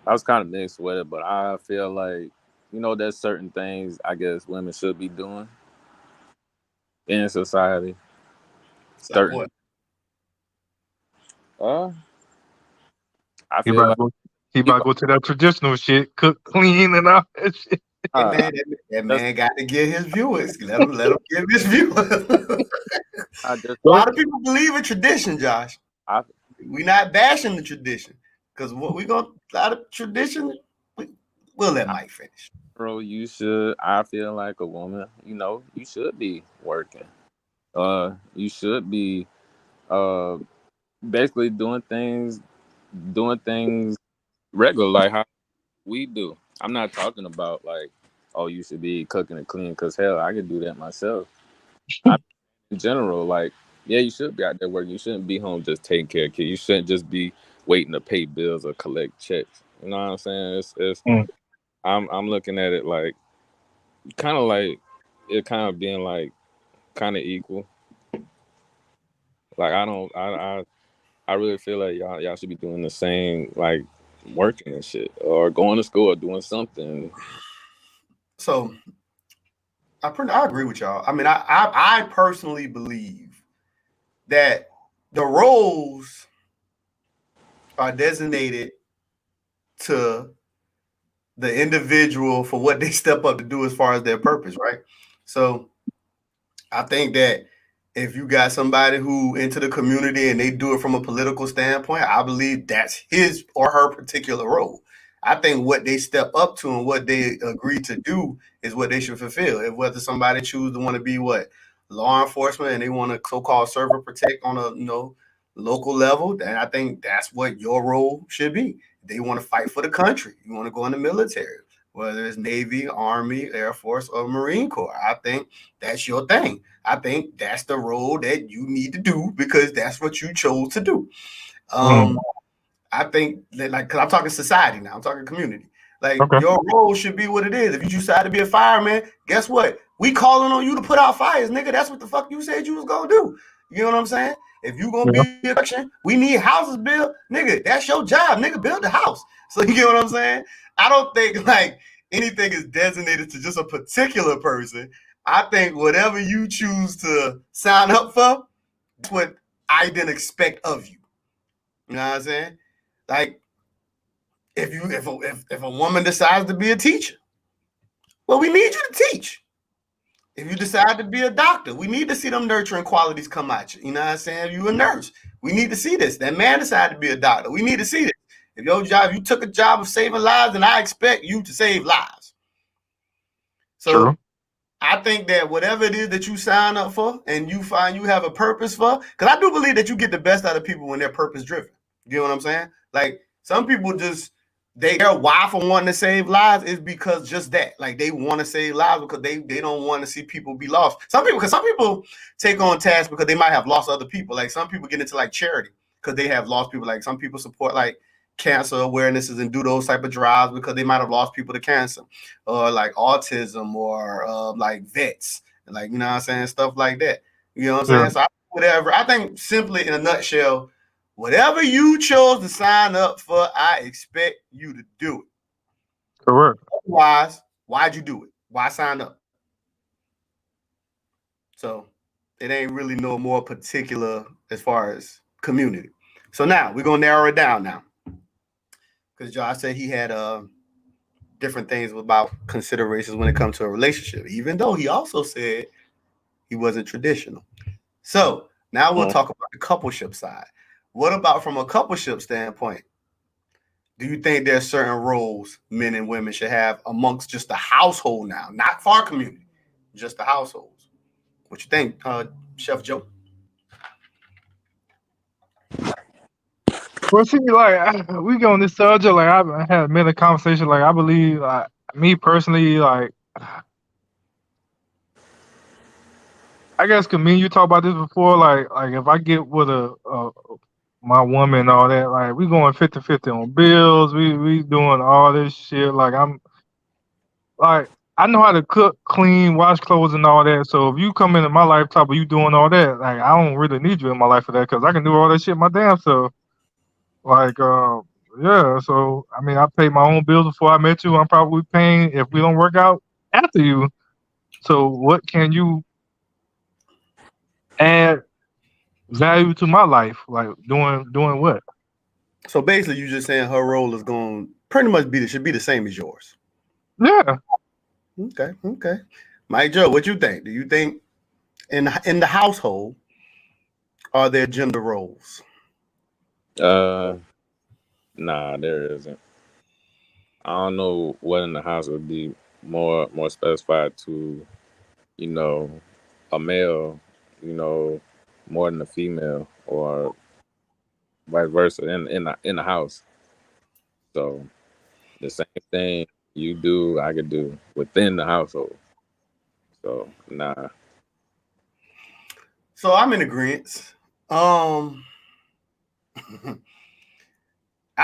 Speaker 3: I was kind of mixed with it, but I feel like there's certain things I guess women should be doing in society.
Speaker 1: like what?
Speaker 3: I
Speaker 2: He
Speaker 3: feel
Speaker 2: about
Speaker 3: like
Speaker 2: he about to go to that traditional shit, cook, clean, and all that shit.
Speaker 1: Hey man, that man got to get his viewers. Let him give his viewers. A lot of people believe in tradition, Josh. We're not bashing the tradition, because what we gonna a lot of tradition. We'll let Mike finish.
Speaker 3: Bro, I feel like a woman, you should be working. You should be basically doing things regular, like how we do. I'm not talking about like, oh, you should be cooking and clean, because hell, I can do that myself. I, in general, like, yeah, you should be out there working. You shouldn't be home just taking care of kids. You shouldn't just be waiting to pay bills or collect checks. You know what I'm saying? It's
Speaker 2: Mm.
Speaker 3: I'm looking at it like it kind of being like kind of equal. Like I don't I really feel like y'all should be doing the same, like working and shit, or going to school or doing something.
Speaker 1: So I agree with y'all. I mean, I personally believe that the roles are designated to the individual for what they step up to do as far as their purpose, right? So I think that if you got somebody who into the community and they do it from a political standpoint, I believe that's his or her particular role. I think what they step up to and what they agree to do is what they should fulfill. If whether somebody choose to want to be what law enforcement and they want to so-called serve or protect on a local level, then I think that's what your role should be. They want to fight for the country. You want to go in the military, whether it's Navy, Army, Air Force, or Marine Corps. I think that's your thing. I think that's the role that you need to do because that's what you chose to do.
Speaker 2: Mm.
Speaker 1: I think that, like, because I'm talking society now, I'm talking community. Like,
Speaker 2: Okay.
Speaker 1: your role should be what it is. If you decide to be a fireman, guess what? We calling on you to put out fires, nigga. That's what the fuck you said you was gonna do. You know what I'm saying? If you gonna
Speaker 2: Yeah.
Speaker 1: be a construction, we need houses built, nigga. That's your job, nigga. Build the house. So you get what I'm saying? I don't think like anything is designated to just a particular person. I think whatever you choose to sign up for, that's what I then expect of you. You know what I'm saying? Like, if a woman decides to be a teacher, well, we need you to teach. If you decide to be a doctor, we need to see them nurturing qualities come out you. You know what I'm saying? If you a nurse, we need to see this. That man decided to be a doctor. We need to see this. If your job, you took a job of saving lives, then I expect you to save lives.
Speaker 2: True.
Speaker 1: So I think that whatever it is that you sign up for and you find you have a purpose for, because I do believe that you get the best out of people when they're purpose driven. You know what I'm saying? Like some people just their why for wanting to save lives is because just that. Like they want to save lives because they don't want to see people be lost. Some people take on tasks because they might have lost other people. Like some people get into like charity because they have lost people. Like some people support like cancer awarenesses and do those type of drives because they might have lost people to cancer or like autism or like vets, like you know what I'm saying, stuff like that. You know what I'm
Speaker 2: Yeah.
Speaker 1: saying? So whatever. I think simply in a nutshell, whatever you chose to sign up for, I expect you to do it.
Speaker 2: Correct.
Speaker 1: Otherwise, why'd you do it? Why sign up? So it ain't really no more particular as far as community. So now we're gonna narrow it down now. Because Josh said he had different things about considerations when it comes to a relationship, even though he also said he wasn't traditional. So now we'll talk about the coupleship side. What about from a coupleship standpoint? Do you think there's certain roles men and women should have amongst just the household now, not for our community, just the households? What you think, Chef Joe?
Speaker 2: Well, see, like we go on this subject. Like I had made a conversation. Like I believe, like me personally, like I guess, cause me and you talked about this before. Like if I get with my woman and all that, like we going 50-50 on bills. We doing all this shit. Like like I know how to cook, clean, wash clothes, and all that. So if you come into my life, talk about you doing all that, like I don't really need you in my life for that, cause I can do all that shit my damn self. Like yeah. So I mean, I paid my own bills before I met you. I'm probably paying if we don't work out after you. So what can you add value to my life? Like doing what?
Speaker 1: So basically, you just saying her role is going to pretty much should be the same as yours.
Speaker 2: Yeah.
Speaker 1: Okay, okay. Mike Joe, what you think? Do you think in the household are there gender roles?
Speaker 3: Nah, there isn't. I don't know what in the house would be more specified to, you know, a male, you know, more than a female, or vice versa in the house. So the same thing you do, I could do within the household. So nah.
Speaker 1: So I'm in agreement. I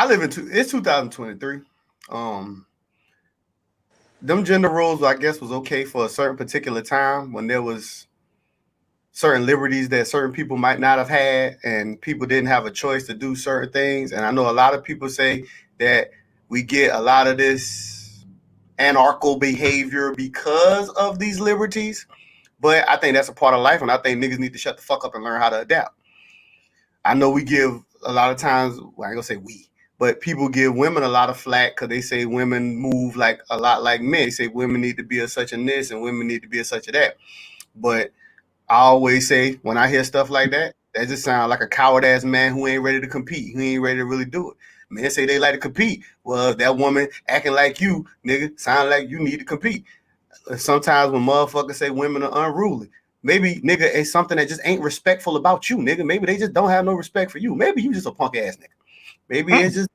Speaker 1: live in it's 2023. Them gender roles, I guess, was okay for a certain particular time when there was certain liberties that certain people might not have had, and people didn't have a choice to do certain things. And I know a lot of people say that we get a lot of this anarchical behavior because of these liberties, but I think that's a part of life, and I think niggas need to shut the fuck up and learn how to adapt. I know we give a lot of times, well, I ain't gonna say we, but people give women a lot of flack because they say women move like a lot like men. They say women need to be a such and this and women need to be a such and that. But I always say when I hear stuff like that, that just sounds like a coward ass man who ain't ready to compete, who ain't ready to really do it. Men say they like to compete. Well, that woman acting like you, nigga, sound like you need to compete. Sometimes when motherfuckers say women are unruly, maybe nigga it's something that just ain't respectful about you, nigga. Maybe they just don't have no respect for you. Maybe you just a punk ass nigga. Maybe it's just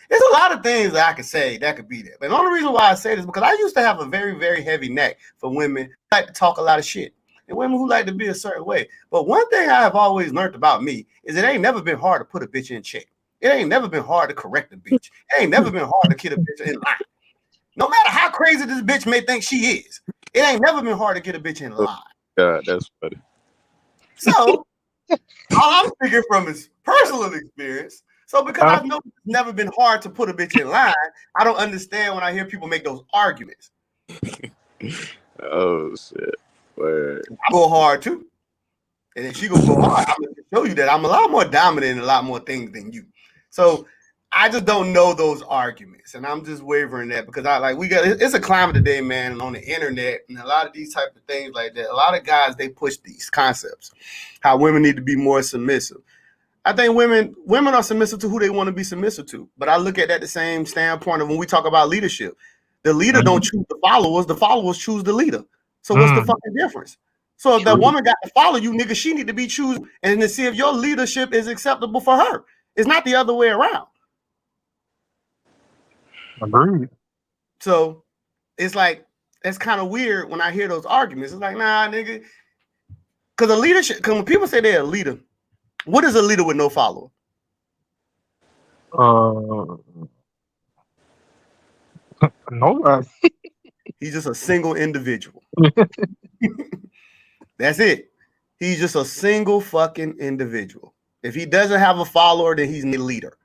Speaker 1: there's a lot of things that I could say that could be there. But the only reason why I say this is because I used to have a very, very heavy neck for women who like to talk a lot of shit and women who like to be a certain way. But one thing I have always learned about me is it ain't never been hard to put a bitch in check. It ain't never been hard to correct a bitch. It ain't never been hard to get a bitch in line. No matter how crazy this bitch may think she is, it ain't never been hard to get a bitch in line.
Speaker 3: God, that's funny.
Speaker 1: So all I'm speaking from is personal experience. So because I've known it's never been hard to put a bitch in line, I don't understand when I hear people make those arguments.
Speaker 3: Oh shit. Word.
Speaker 1: I go hard too. And if she gonna go hard, I'm gonna show you that I'm a lot more dominant in a lot more things than you. So I just don't know those arguments, and I'm just wavering that because it's a climate today, man, on the internet and a lot of these type of things like that. A lot of guys they push these concepts, how women need to be more submissive. I think women are submissive to who they want to be submissive to, but I look at that the same standpoint of when we talk about leadership. The leader don't choose the followers choose the leader. So what's the fucking difference? So if that woman got to follow you, nigga, she need to be choosing and to see if your leadership is acceptable for her. It's not the other way around.
Speaker 2: Agreed.
Speaker 1: So it's like it's kind of weird when I hear those arguments. It's like, nah, nigga, because when people say they're a leader, what is a leader with no follower?
Speaker 2: Nobody.
Speaker 1: He's just a single individual. That's it. He's just a single fucking individual. If he doesn't have a follower, then he's a leader.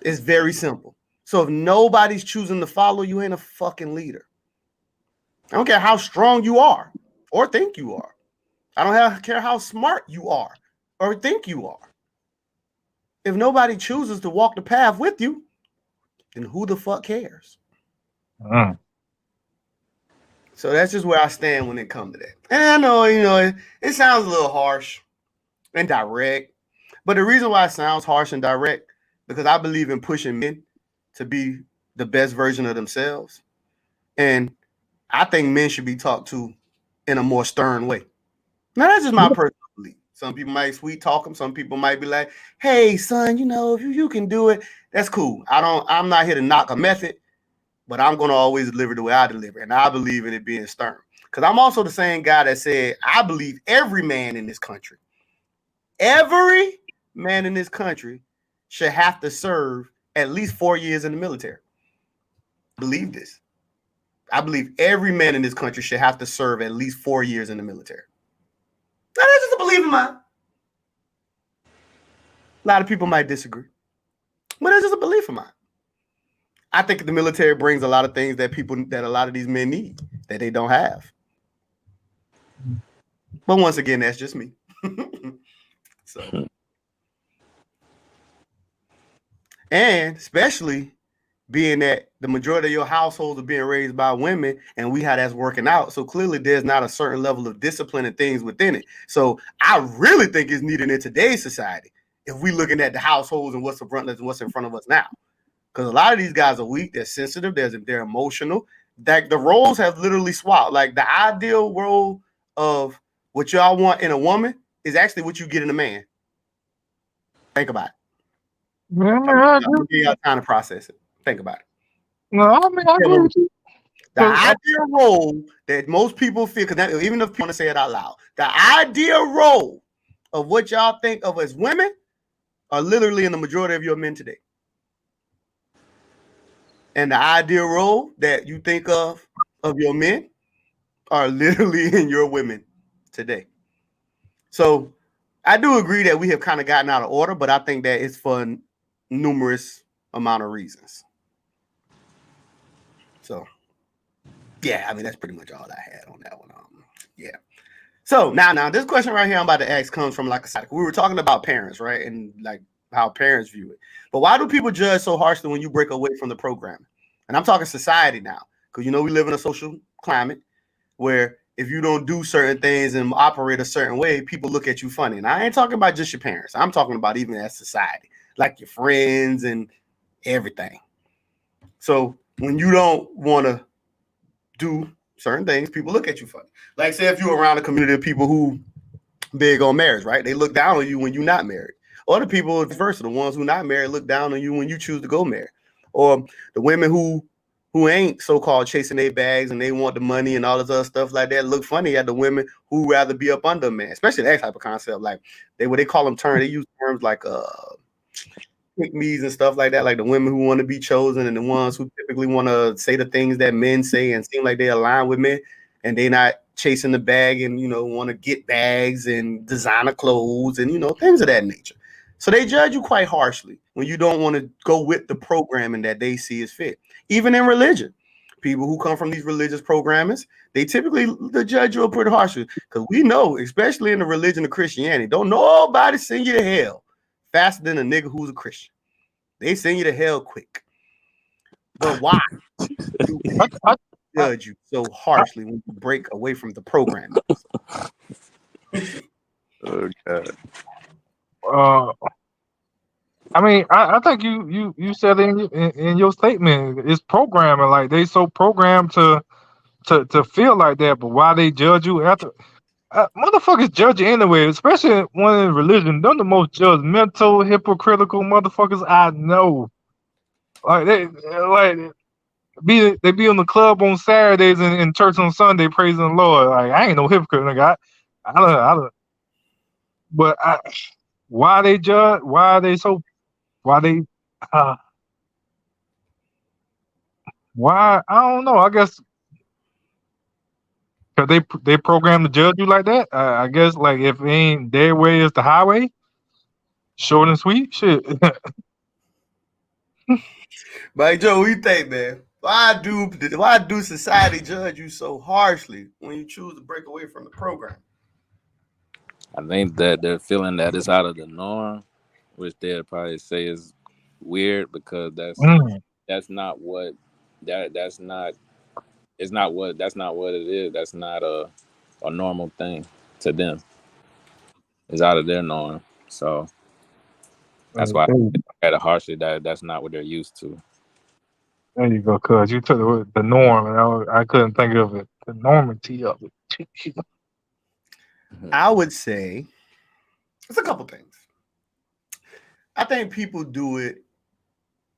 Speaker 1: It's very simple. So if nobody's choosing to follow, you ain't a fucking leader. I don't care how strong you are or think you are. I don't care how smart you are or think you are. If nobody chooses to walk the path with you, then who the fuck cares? So that's just where I stand when it comes to that. And I know, it sounds a little harsh and direct, but the reason why it sounds harsh and direct because I believe in pushing men to be the best version of themselves. And I think men should be talked to in a more stern way. Now, that's just my personal belief. Some people might sweet talk them. Some people might be like, hey, son, if you can do it, that's cool. I'm not here to knock a method, but I'm going to always deliver the way I deliver. And I believe in it being stern. Because I'm also the same guy that said, I believe every man in this country should have to serve at least 4 years in the military. I believe this. I believe every man in this country should have to serve at least 4 years in the military. Now, that's just a belief of mine. A lot of people might disagree, but that's just a belief of mine. I think the military brings a lot of things that a lot of these men need that they don't have. But once again, that's just me. So, and especially being that the majority of your households are being raised by women and how that's working out. So clearly there's not a certain level of discipline and things within it. So I really think it's needed in today's society if we're looking at the households and what's in front of us now. Because a lot of these guys are weak, they're sensitive, they're emotional. That the roles have literally swapped. Like the ideal role of what y'all want in a woman is actually what you get in a man. Think about it.
Speaker 2: Yeah, man,
Speaker 1: I'm
Speaker 2: I
Speaker 1: gonna
Speaker 2: agree.
Speaker 1: give y'all time to process it. Think about it.
Speaker 2: No, I mean, I agree with you.
Speaker 1: The ideal role that most people feel, because even if people want to say it out loud, the ideal role of what y'all think of as women are literally in the majority of your men today. And the ideal role that you think of your men are literally in your women today. So I do agree that we have kind of gotten out of order, but I think that it's for numerous amount of reasons. So yeah, I mean that's pretty much all I had on that one. Yeah. So now this question right here I'm about to ask comes from like a side. We were talking about parents, right? And like how parents view it. But why do people judge so harshly when you break away from the programming? And I'm talking society now, because we live in a social climate where if you don't do certain things and operate a certain way, people look at you funny. And I ain't talking about just your parents. I'm talking about even as society, like your friends and everything. So when you don't want to do certain things, people look at you funny. Like say if you're around a community of people who big on marriage, right? They look down on you when you're not married. Or the people vice versa, the ones who not married look down on you when you choose to go married. Or the women who ain't so-called chasing their bags and they want the money and all this other stuff like that look funny at the women who rather be up under a man, especially that type of concept. Like what they call them terms, they use terms like pick me's and stuff like that, like the women who want to be chosen and the ones who typically want to say the things that men say and seem like they align with men, and they not chasing the bag and want to get bags and designer clothes and things of that nature. So they judge you quite harshly when you don't want to go with the programming that they see as fit. Even in religion, people who come from these religious programmings, they typically judge you pretty harshly, because we know, especially in the religion of Christianity, don't nobody send you to hell faster than a nigga who's a Christian. They send you to hell quick. But why do people judge you so harshly when you break away from the programming?
Speaker 3: Okay.
Speaker 2: I mean, I think you said in your statement, it's programming. Like they so programmed to feel like that, but why they judge you after? Motherfuckers judge you anyway, especially when in religion. They're the most judgmental, hypocritical motherfuckers I know. Like they be in the club on Saturdays and in church on Sunday praising the Lord. Like I ain't no hypocrite, nigga. I don't. But why they judge? Why are they so? Why they? Why? I don't know. I guess because they program to judge you like that. I guess like if it ain't their way is the highway, short and sweet. Shit.
Speaker 1: But Joe, what do you think, man? Why do society judge you so harshly when you choose to break away from the program?
Speaker 3: I think that they're feeling that it's out of the norm, which they'll probably say is weird because that's not what that's not it's not what that's not what it is. That's not a normal thing to them. It's out of their norm. So that's why at a harshly that's not what they're used to.
Speaker 2: There you go, cuz you took the norm, and I couldn't think of it. The normality of it.
Speaker 1: I would say it's a couple things. I think people do it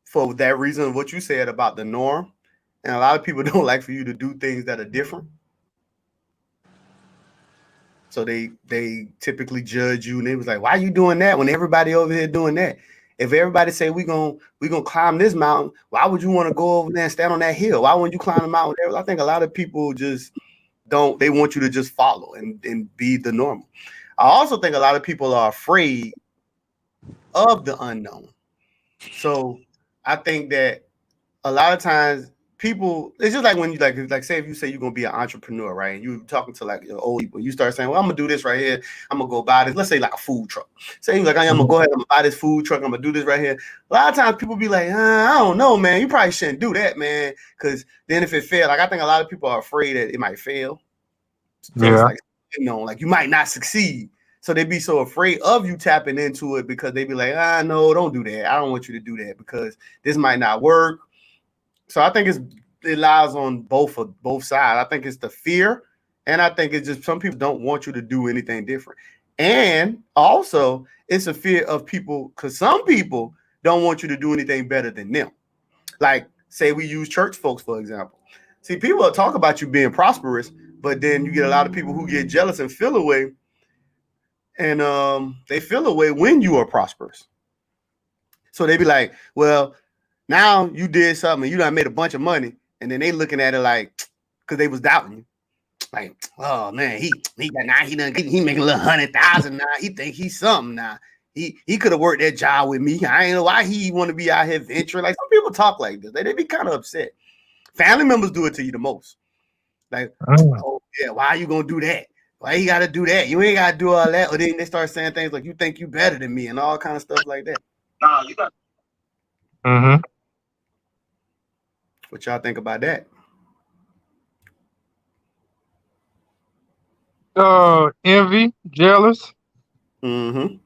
Speaker 1: for that reason of what you said about the norm, and a lot of people don't like for you to do things that are different. So they typically judge you, and they was like, "Why are you doing that when everybody over here doing that?" If everybody say we gonna climb this mountain, why would you want to go over there and stand on that hill? Why wouldn't you climb the mountain? I think a lot of people just don't. They want you to just follow and be the normal. I also think a lot of people are afraid of the unknown. So I think that a lot of times people, it's just like when you like say if you say you're gonna be an entrepreneur, right? And you talking to like old people, you start saying, well, I'm gonna do this right here. I'm gonna go buy this. Let's say like a food truck. Say you're like, I'm gonna go ahead, I'm gonna buy this food truck, I'm gonna do this right here. A lot of times people be like, I don't know, man. You probably shouldn't do that, man. Because then if it fails, like I think a lot of people are afraid that it might fail. So it's like, like you might not succeed. So they be so afraid of you tapping into it because they be like, no, don't do that. I don't want you to do that because this might not work. So I think it lies on both sides. I think it's the fear, and I think it's just some people don't want you to do anything different. And also it's a fear of people, because some people don't want you to do anything better than them. Like, say we use church folks, for example. See, people will talk about you being prosperous, but then you get a lot of people who get jealous and feel away, and they feel away when you are prosperous. So they be like, well, now you did something, you done made a bunch of money, and then they looking at it like, because they was doubting you. Like, oh man, he making a little 100,000 now. He think he's something now. He could have worked that job with me. I ain't know why he want to be out here venturing. Like, some people talk like this. They be kind of upset. Family members do it to you the most. Like, oh yeah, why are you gonna do that? Why you gotta do that? You ain't gotta do all that. Or then they start saying things like, you think you better than me, and all kind of stuff like that.
Speaker 2: Nah, you got. Mm-hmm.
Speaker 1: What y'all think about that?
Speaker 2: Envy, jealous.
Speaker 1: Mm-hmm.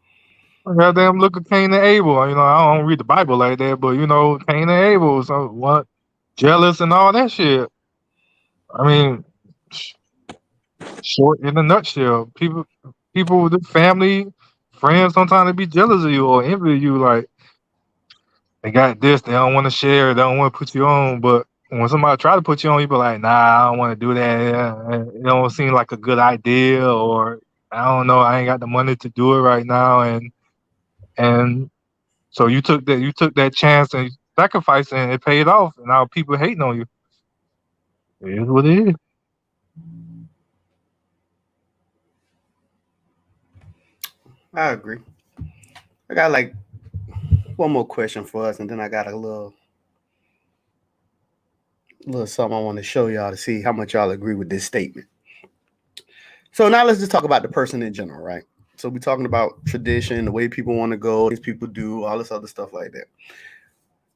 Speaker 2: Goddamn, look at Cain and Abel. You know, I don't read the Bible like that, but you know, Cain and Abel. So what? Jealous and all that shit. I mean, short in a nutshell, people with the family, friends, sometimes they be jealous of you or envy you. Like, they got this, they don't want to share, they don't want to put you on. But when somebody try to put you on, you be like, nah, I don't want to do that. It don't seem like a good idea, or I don't know, I ain't got the money to do it right now. And so you took that chance and sacrifice, and it paid off. And now people hating on you. It is what it is.
Speaker 1: I agree. I got like one more question for us, and then I got a little something I want to show y'all to see how much y'all agree with this statement. So now let's just talk about the person in general, right? So we're talking about tradition, the way people want to go, things people do, all this other stuff like that.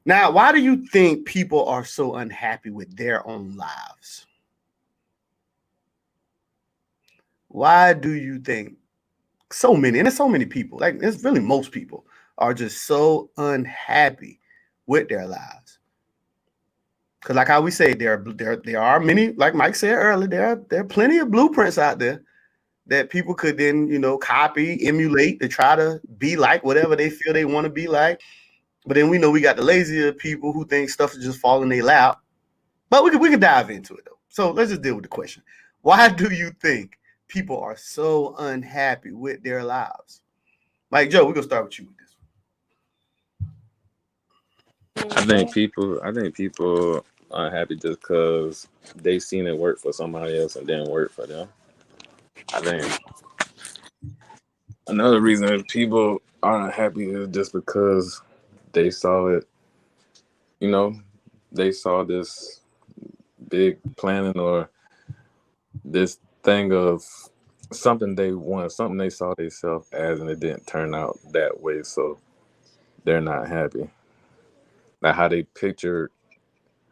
Speaker 1: Now, why do you think people are so unhappy with their own lives? Why do you think so many, and there's so many people, like it's really most people, are just so unhappy with their lives? Because like how we say, there are many, like Mike said earlier, there are plenty of blueprints out there that people could then, copy, emulate to try to be like whatever they feel they want to be like. But then we know we got the lazier people who think stuff is just falling in their lap. But we could dive into it though. So let's just deal with the question. Why do you think people are so unhappy with their lives? Mike Joe, we're gonna start with you with this.
Speaker 3: I think people are happy just because they seen it work for somebody else and didn't work for them. I think another reason people aren't happy is just because they saw it. They saw this big planning or this thing of something they wanted, something they saw themselves as, and it didn't turn out that way, so they're not happy. Like how they pictured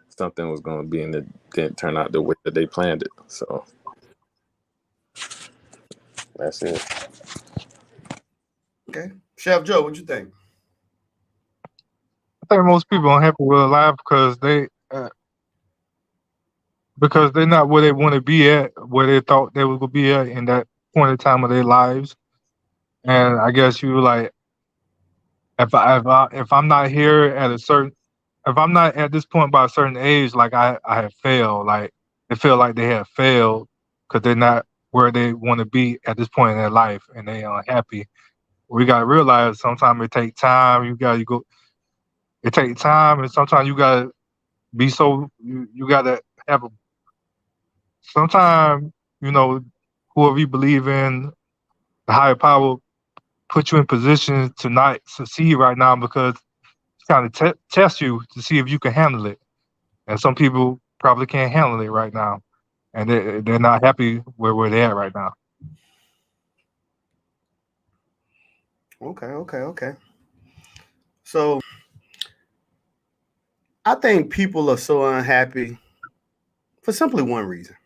Speaker 3: something was going to be, and it didn't turn out the way that they planned it. So that's it.
Speaker 1: Okay, Chef Joe, what you think?
Speaker 2: I think most people are unhappy with their life because they're not where they want to be at, where they thought they were gonna be at in that point in time of their lives. And I guess you like, if I'm not here at if I'm not at this point by a certain age, like I have failed. Like they feel like they have failed because they're not where they want to be at this point in their life, and they are unhappy. We gotta realize sometimes it takes time. You go. It takes time, and sometimes you gotta be so. You gotta have a. Sometimes whoever you believe in, the higher power, put you in position to not succeed right now because it's kind of test you to see if you can handle it. And some people probably can't handle it right now, and they're not happy where they're at right now.
Speaker 1: Okay. So I think people are so unhappy for simply one reason.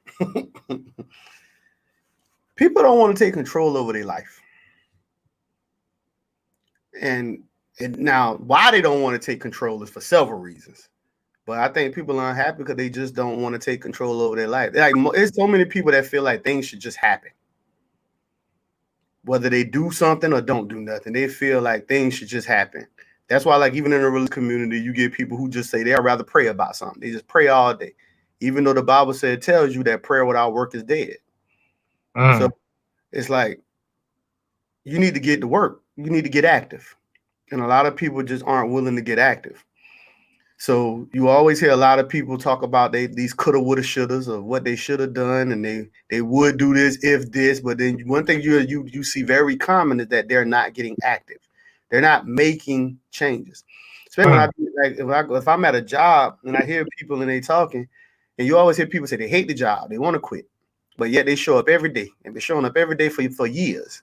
Speaker 1: People don't want to take control over their life. And now, why they don't want to take control is for several reasons. But I think people are unhappy because they just don't want to take control over their life. Like, there's so many people that feel like things should just happen. Whether they do something or don't do nothing, they feel like things should just happen. That's why, like, even in the religious community, you get people who just say they'd rather pray about something. They just pray all day, even though the Bible said tells you that prayer without work is dead. So it's like you need to get to work. You need to get active, and a lot of people just aren't willing to get active. So you always hear a lot of people talk about these coulda, woulda, shouldas of what they should have done, and they would do this if this. But then one thing you see very common is that they're not getting active. They're not making changes. Especially when if I'm at a job and I hear people and they talking, and you always hear people say they hate the job, they want to quit, but yet they show up every day and they're showing up every day for years.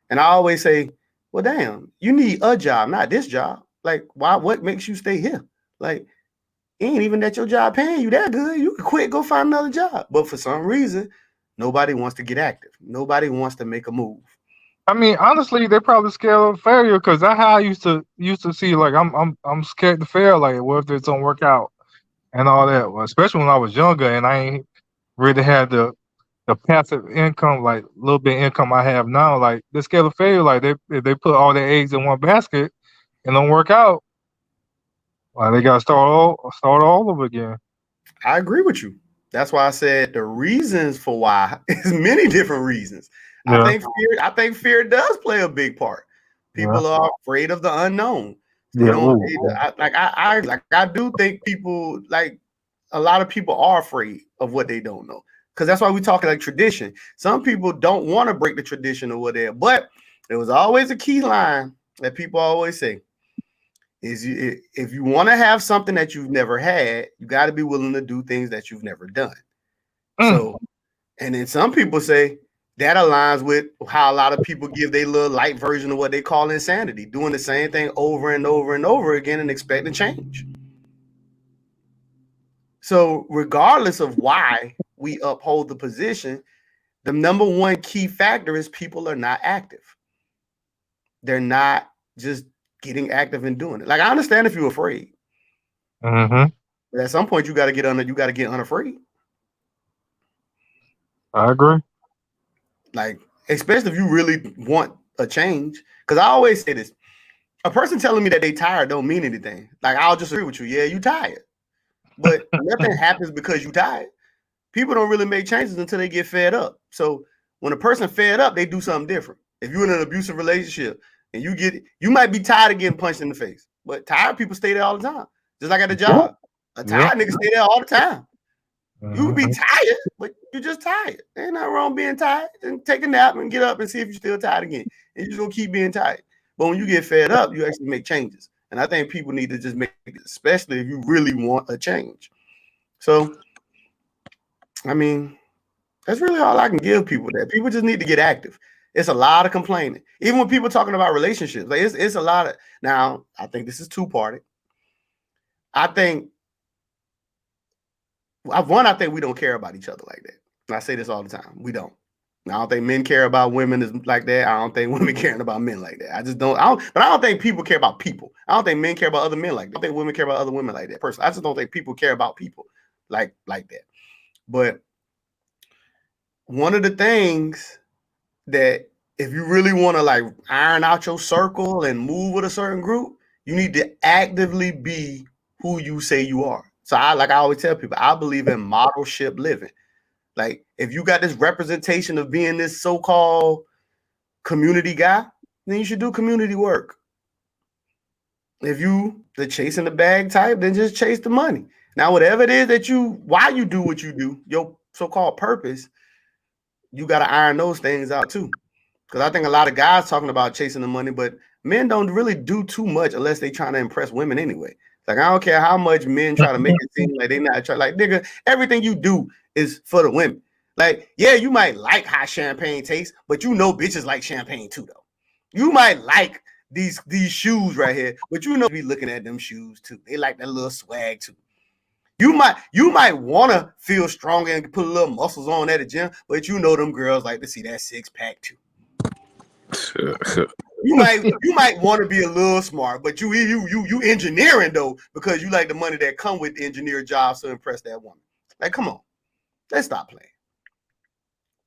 Speaker 1: And I always say, well, damn, you need a job, not this job. Like, why? What makes you stay here? Like, ain't even that your job paying you that good. You could quit, go find another job. But for some reason, nobody wants to get active. Nobody wants to make a move.
Speaker 2: I mean, honestly, they probably scared of failure because that's how I used to see. Like, I'm scared to fail. Like, what if this don't work out and all that? Well, especially when I was younger and I ain't really had the passive income, like little bit of income I have now. Like, they're scared of failure. Like, if they put all their eggs in one basket and don't work out, they got to start all over again.
Speaker 1: I agree with you. That's why I said the reasons for why is many different reasons.
Speaker 2: Yeah.
Speaker 1: I think fear does play a big part. People are afraid of the unknown. They don't. I do think people, like, a lot of people are afraid of what they don't know, because that's why we talk like tradition. Some people don't want to break the tradition or whatever, but there was always a key line that people always say is if you want to have something that you've never had, you got to be willing to do things that you've never done. So, and then some people say that aligns with how a lot of people give their little light version of what they call insanity, doing the same thing over and over and over again and expecting change. So regardless of why we uphold the position, the number one key factor is people are not active. They're not just getting active and doing it. Like, I understand if you're afraid. But at some point you got to get unafraid.
Speaker 2: I agree.
Speaker 1: Like, especially if you really want a change. Because I always say this. A person telling me that they tired don't mean anything. Like, I'll just agree with you. Yeah, you tired. But nothing happens because you tired. People don't really make changes until they get fed up. So when a person fed up, they do something different. If you're in an abusive relationship and you might be tired of getting punched in the face, but tired people stay there all the time. Just like at the job. A tired nigga stay there all the time. You can be tired, but you're just tired. Ain't nothing wrong being tired. And take a nap and get up and see if you're still tired again. And you're just gonna keep being tired. But when you get fed up, you actually make changes. And I think people need to just make it, especially if you really want a change. So, I mean, that's really all I can give people. That people just need to get active. It's a lot of complaining. Even when people talking about relationships, like it's a lot of. Now, I think this is two-parted. I think we don't care about each other like that. And I say this all the time. We don't. I don't think men care about women as like that. I don't think women caring about men like that. I don't think people care about people. I don't think men care about other men like that. I don't think women care about other women like that. Personally, I just don't think people care about people like that. But one of the things that if you really want to like iron out your circle and move with a certain group, you need to actively be who you say you are. So I always tell people, I believe in modelship living. Like, if you got this representation of being this so-called community guy, then you should do community work. If you the chasing the bag type, then just chase the money. Now, whatever it is why you do what you do, your so-called purpose, you got to iron those things out too. Because I think a lot of guys talking about chasing the money, but men don't really do too much unless they trying to impress women anyway. Like, I don't care how much men try to make it seem like they not trying. Like, nigga, everything you do is for the women. Like, yeah, you might like how champagne tastes, but you know bitches like champagne too, though. You might like these shoes right here, but you know be looking at them shoes too. They like that little swag too. You might want to feel strong and put a little muscles on at the gym, but you know them girls like to see that six-pack too. You might want to be a little smart, but you engineering though, because you like the money that come with the engineer jobs to impress that woman. Like, come on, let's stop playing.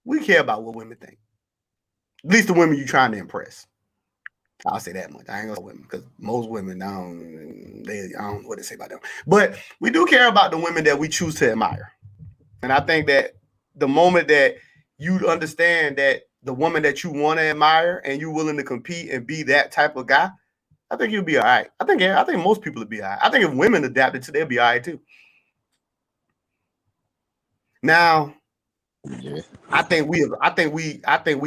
Speaker 1: We care about what women think. At least the women you trying to impress. I'll say that much. I ain't gonna say women because most women I don't know what to say about them. But we do care about the women that we choose to admire. And I think that the moment that you understand that the woman that you want to admire and you're willing to compete and be that type of guy, I think you'll be all right. I think most people will be all right. I think if women adapted to, they'll be all right too. Now,
Speaker 3: Yeah.
Speaker 1: I think we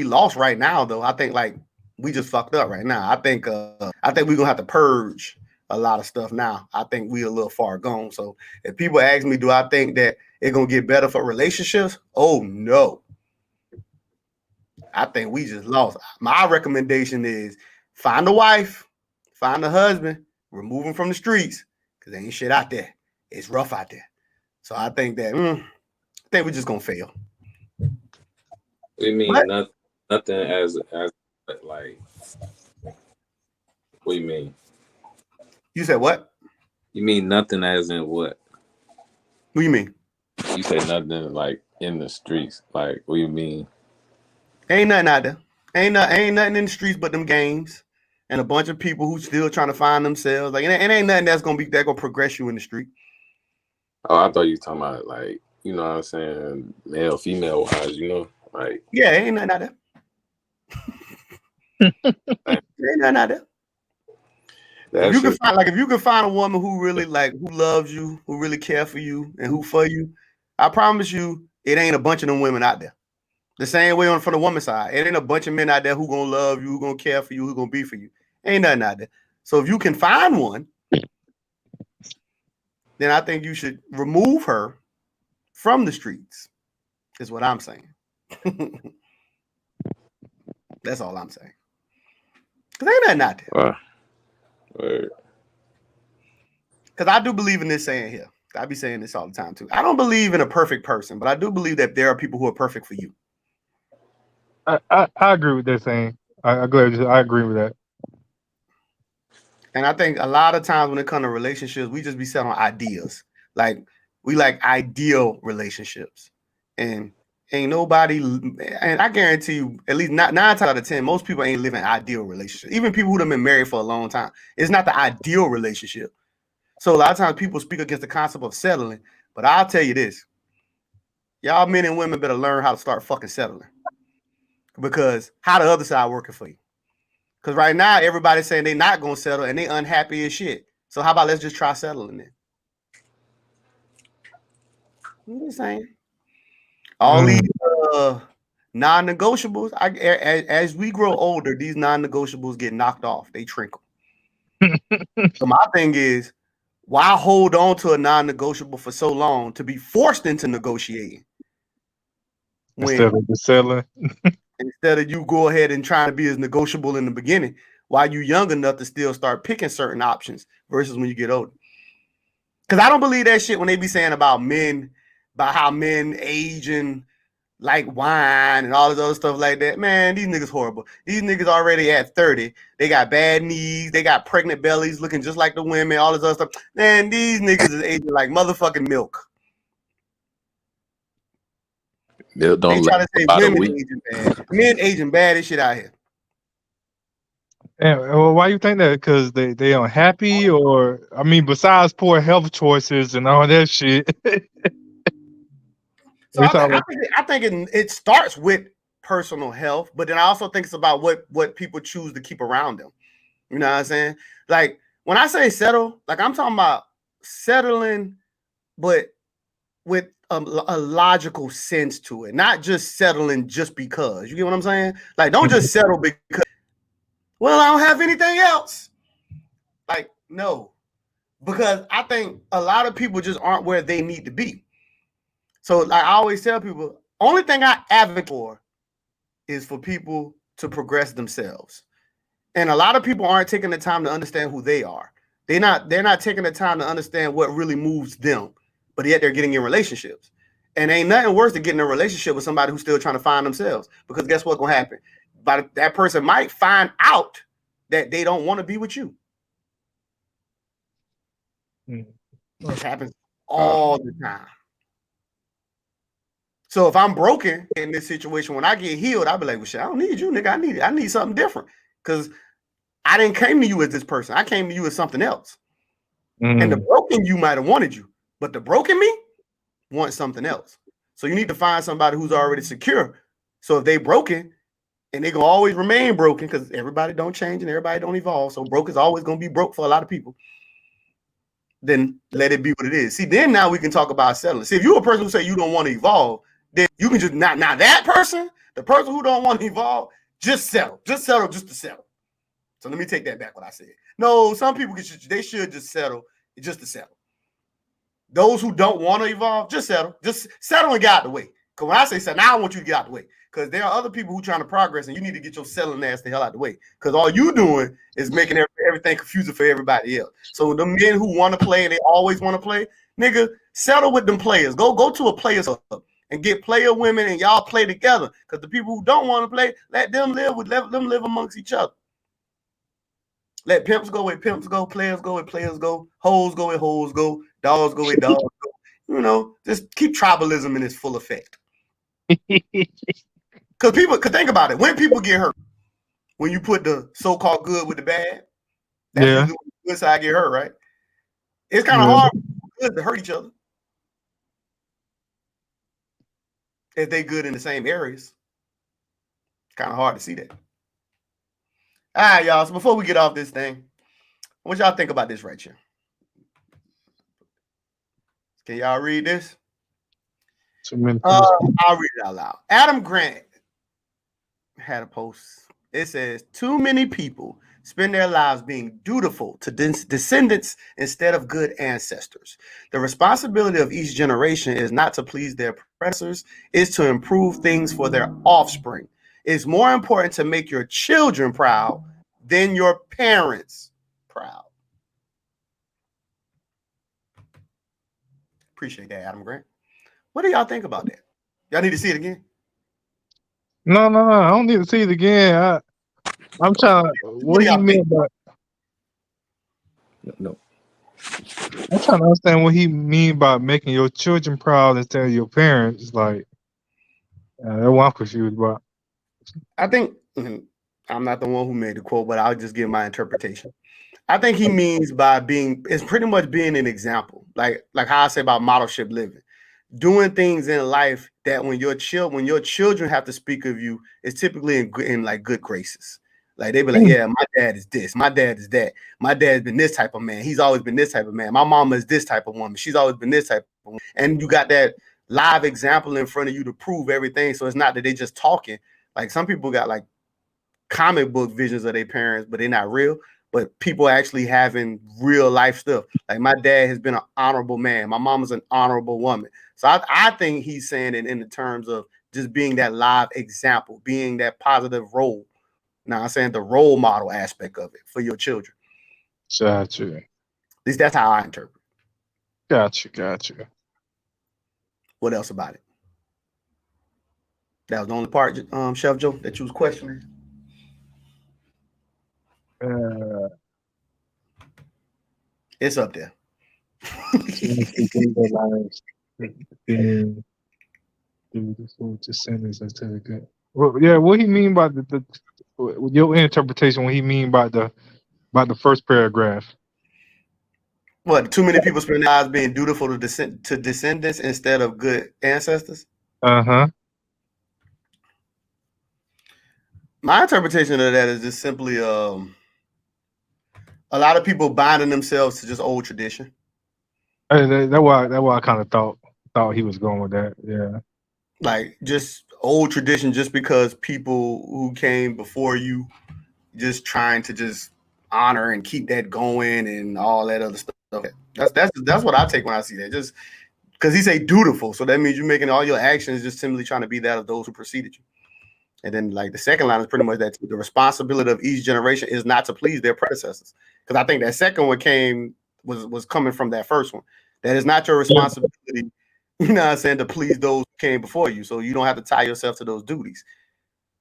Speaker 1: lost right now though. I think like we just fucked up right now. I think we're gonna have to purge a lot of stuff now. I think we a little far gone. So if people ask me, do I think that it's gonna get better for relationships? Oh no. I think we just lost. My recommendation is find a wife, find a husband, remove them from the streets, because there ain't shit out there. It's rough out there. So I think that I think we're just gonna fail.
Speaker 3: What do you mean? Nothing as like. What do you mean?
Speaker 1: You said what?
Speaker 3: You mean nothing as in what?
Speaker 1: What do you mean?
Speaker 3: You say nothing like in the streets. Like, what do you mean?
Speaker 1: Ain't nothing out there. Ain't nothing in the streets but them games and a bunch of people who still trying to find themselves. Like it ain't nothing that's gonna progress you in the street.
Speaker 3: Oh, I thought you were talking about like, you know what I'm saying, male, female wise, you know? Like,
Speaker 1: yeah, ain't nothing out there. Ain't nothing out there. If you can find a woman who really who loves you, who really care for you, and who for you, I promise you, it ain't a bunch of them women out there. The same way from the woman side, it ain't a bunch of men out there who gonna love you, who gonna care for you, who gonna be for you. Ain't nothing out there. So if you can find one, then I think you should remove her from the streets. Is what I'm saying. That's all I'm saying. Cause ain't nothing out there. Because I do believe in this saying here. I be saying this all the time too. I don't believe in a perfect person, but I do believe that there are people who are perfect for you.
Speaker 2: I agree with that saying. I agree with that.
Speaker 1: And I think a lot of times when it comes to relationships, we just be set on ideas. Like we like ideal relationships, and ain't nobody. And I guarantee you, at least 9 times out of 10, most people ain't living ideal relationships. Even people who have been married for a long time, it's not the ideal relationship. So a lot of times people speak against the concept of settling, but I'll tell you this: y'all men and women better learn how to start fucking settling, because how the other side working for you? Because right now everybody's saying they're not gonna settle and they unhappy as shit. So how about let's just try settling then? I'm just saying. All these non-negotiables, as we grow older, these non-negotiables get knocked off. They trickle. So my thing is, why hold on to a non-negotiable for so long to be forced into negotiating?
Speaker 2: Instead of just settling.
Speaker 1: Instead of you go ahead and trying to be as negotiable in the beginning, while you're young enough to still start picking certain options versus when you get older. Because I don't believe that shit when they be saying about men, about how men age and like wine and all this other stuff like that. Man, these niggas horrible. These niggas already at 30. They got bad knees. They got pregnant bellies looking just like the women, all this other stuff. Man, these niggas is aging like motherfucking milk.
Speaker 3: They try
Speaker 1: to say women aging bad. Men aging bad as shit out here.
Speaker 2: Yeah, well, why you think that? Because they unhappy, or I mean, besides poor health choices and all that shit.
Speaker 1: So I think it starts with personal health, but then I also think it's about what people choose to keep around them. You know what I'm saying? Like when I say settle, like I'm talking about settling, but with a logical sense to it, not just settling just because. You get what I'm saying? Like don't just settle because, well, I don't have anything else. Like no, because I think a lot of people just aren't where they need to be. So like I always tell people, only thing I advocate for is for people to progress themselves. And a lot of people aren't taking the time to understand who they are. They're not taking the time to understand what really moves them, but yet they're getting in relationships. And ain't nothing worse than getting in a relationship with somebody who's still trying to find themselves. Because guess what's gonna happen? But that person might find out that they don't want to be with you. It happens all the time. So if I'm broken in this situation, when I get healed, I'll be like, well, shit, I don't need you, nigga. I need something different. Because I didn't came to you as this person. I came to you as something else. And the
Speaker 2: Mm.
Speaker 1: broken you might have wanted you, but the broken me wants something else. So you need to find somebody who's already secure. So if they broken, and they're gonna always remain broken because everybody don't change and everybody don't evolve. So broke is always gonna be broke for a lot of people. Then let it be what it is. See, then now we can talk about settling. See, if you're a person who say you don't want to evolve, then you can just not now that person, the person who don't want to evolve, just settle just to settle. So let me take that back. What I said. No, some people they should just settle just to settle. Those who don't want to evolve, just settle and get out the way. Because when I say settle, now I want you to get out the way. Because there are other people who are trying to progress, and you need to get your settling ass the hell out the way. Because all you doing is making everything confusing for everybody else. So the men who want to play and they always want to play, nigga, settle with them players. Go to a players club and get player women, and y'all play together. Because the people who don't want to play, let them live amongst each other. Let pimps go where pimps go, players go where players go, hoes go where hoes go, dogs go where dogs go. You know, just keep tribalism in its full effect. Because think about it. When people get hurt, when you put the so-called good with the bad, that's usually when the good side get hurt, right? It's kind of hard for good to hurt each other if they good in the same areas. It's kind of hard to see that. All right, y'all. So before we get off this thing, what y'all think about this right here? Can y'all read this? I'll read it out loud. Adam Grant had a post. It says, too many people spend their lives being dutiful to descendants instead of good ancestors. The responsibility of each generation is not to please their predecessors, it's to improve things for their offspring. It's more important to make your children proud than your parents proud. Appreciate that, Adam Grant. What do y'all think about that? Y'all need to see it again?
Speaker 2: No, I don't need to see it again. I'm trying. What he meant by?
Speaker 3: No.
Speaker 2: I'm trying to understand what he mean by making your children proud instead of your parents. Like, that's what I'm confused about.
Speaker 1: I think I'm not the one who made the quote, but I'll just give my interpretation. I think he means by it's pretty much being an example, like how I say about modelship living, doing things in life that when your children have to speak of you, it's typically in like good graces. Like they be like, yeah, my dad is this, my dad is that, my dad's been this type of man, he's always been this type of man, my mama is this type of woman, she's always been this type of woman, and you got that live example in front of you to prove everything. So it's not that they just talking. Like some people got like comic book visions of their parents, but they're not real. But people actually having real life stuff. Like my dad has been an honorable man. My mom is an honorable woman. So I think he's saying it in the terms of just being that live example, being that positive role. Now I'm saying the role model aspect of it for your children.
Speaker 2: Gotcha.
Speaker 1: At least that's how I interpret.
Speaker 2: Gotcha.
Speaker 1: What else about it? That was the only part, Chef Joe, that you was questioning. It's up there.
Speaker 2: Well, yeah, what he mean by your interpretation? What he mean by the first paragraph?
Speaker 1: What? Too many people spend their lives being dutiful to descendants instead of good ancestors. My interpretation of that is just simply a lot of people binding themselves to just old tradition.
Speaker 2: That's why I kind of thought he was going with that. Yeah,
Speaker 1: like just old tradition, just because people who came before you just trying to just honor and keep that going and all that other stuff. That's what I take when I see that. Just because he say dutiful, so that means you're making all your actions just simply trying to be that of those who preceded you. And then like the second line is pretty much that the responsibility of each generation is not to please their predecessors. Because I think that second one was coming from that first one. That is not your responsibility, you know what I'm saying, to please those who came before you. So you don't have to tie yourself to those duties.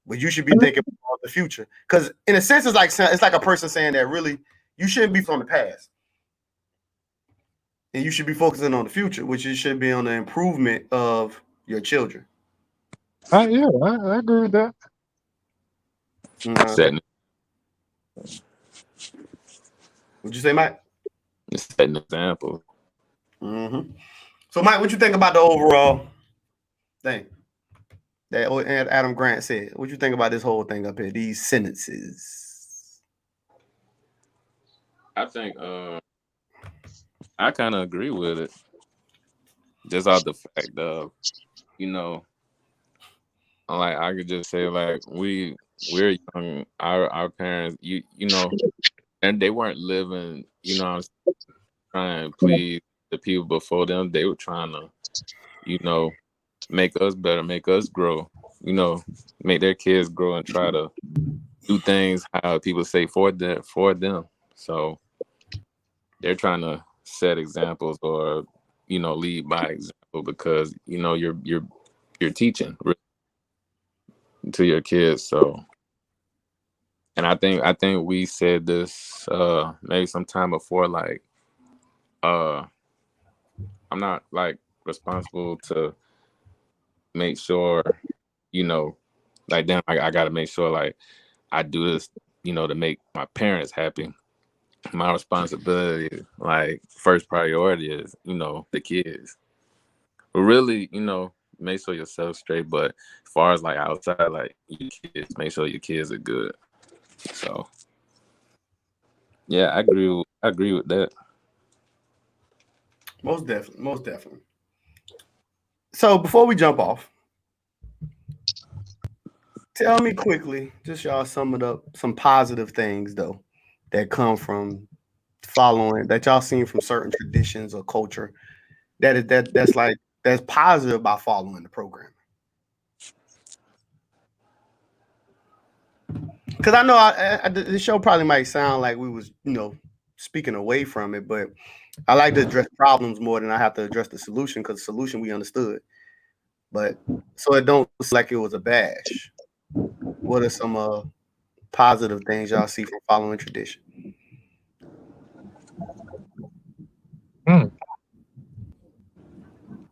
Speaker 1: But you should be thinking about the future. Because in a sense, it's like a person saying that really you shouldn't be from the past. And you should be focusing on the future, which you should be on the improvement of your children.
Speaker 2: I agree with that.
Speaker 3: Setting.
Speaker 1: What'd you say, Mike?
Speaker 3: Just setting an example.
Speaker 1: Mm-hmm. So, Mike, what you think about the overall thing that Adam Grant said? What you think about this whole thing up here? These sentences.
Speaker 3: I think I kind of agree with it. Just off the fact of, you know, like I could just say like we're young, our parents, you know, and they weren't living, you know, trying to please the people before them. They were trying to, you know, make us better, make us grow, you know, make their kids grow and try to do things how people say for them. So they're trying to set examples or, you know, lead by example because, you know, you're teaching to your kids. So, and I think we said this maybe sometime before, like I'm not like responsible to make sure, you know, like damn, I gotta make sure like I do this, you know, to make my parents happy. My responsibility, like first priority is, you know, the kids. But really, you know, make sure yourself straight. But as far as like outside, like your kids, make sure your kids are good. So yeah, I agree with that.
Speaker 1: Most definitely. Most definitely. So, before we jump off, tell me quickly, just y'all sum it up, some positive things though that come from following that y'all seen from certain traditions or culture that's positive about following the program. Because I know the show probably might sound like we was speaking away from it, but I like to address problems more than I have to address the solution because the solution we understood. But so it don't seem like it was a bash. What are some positive things y'all see from following tradition?
Speaker 2: Hmm.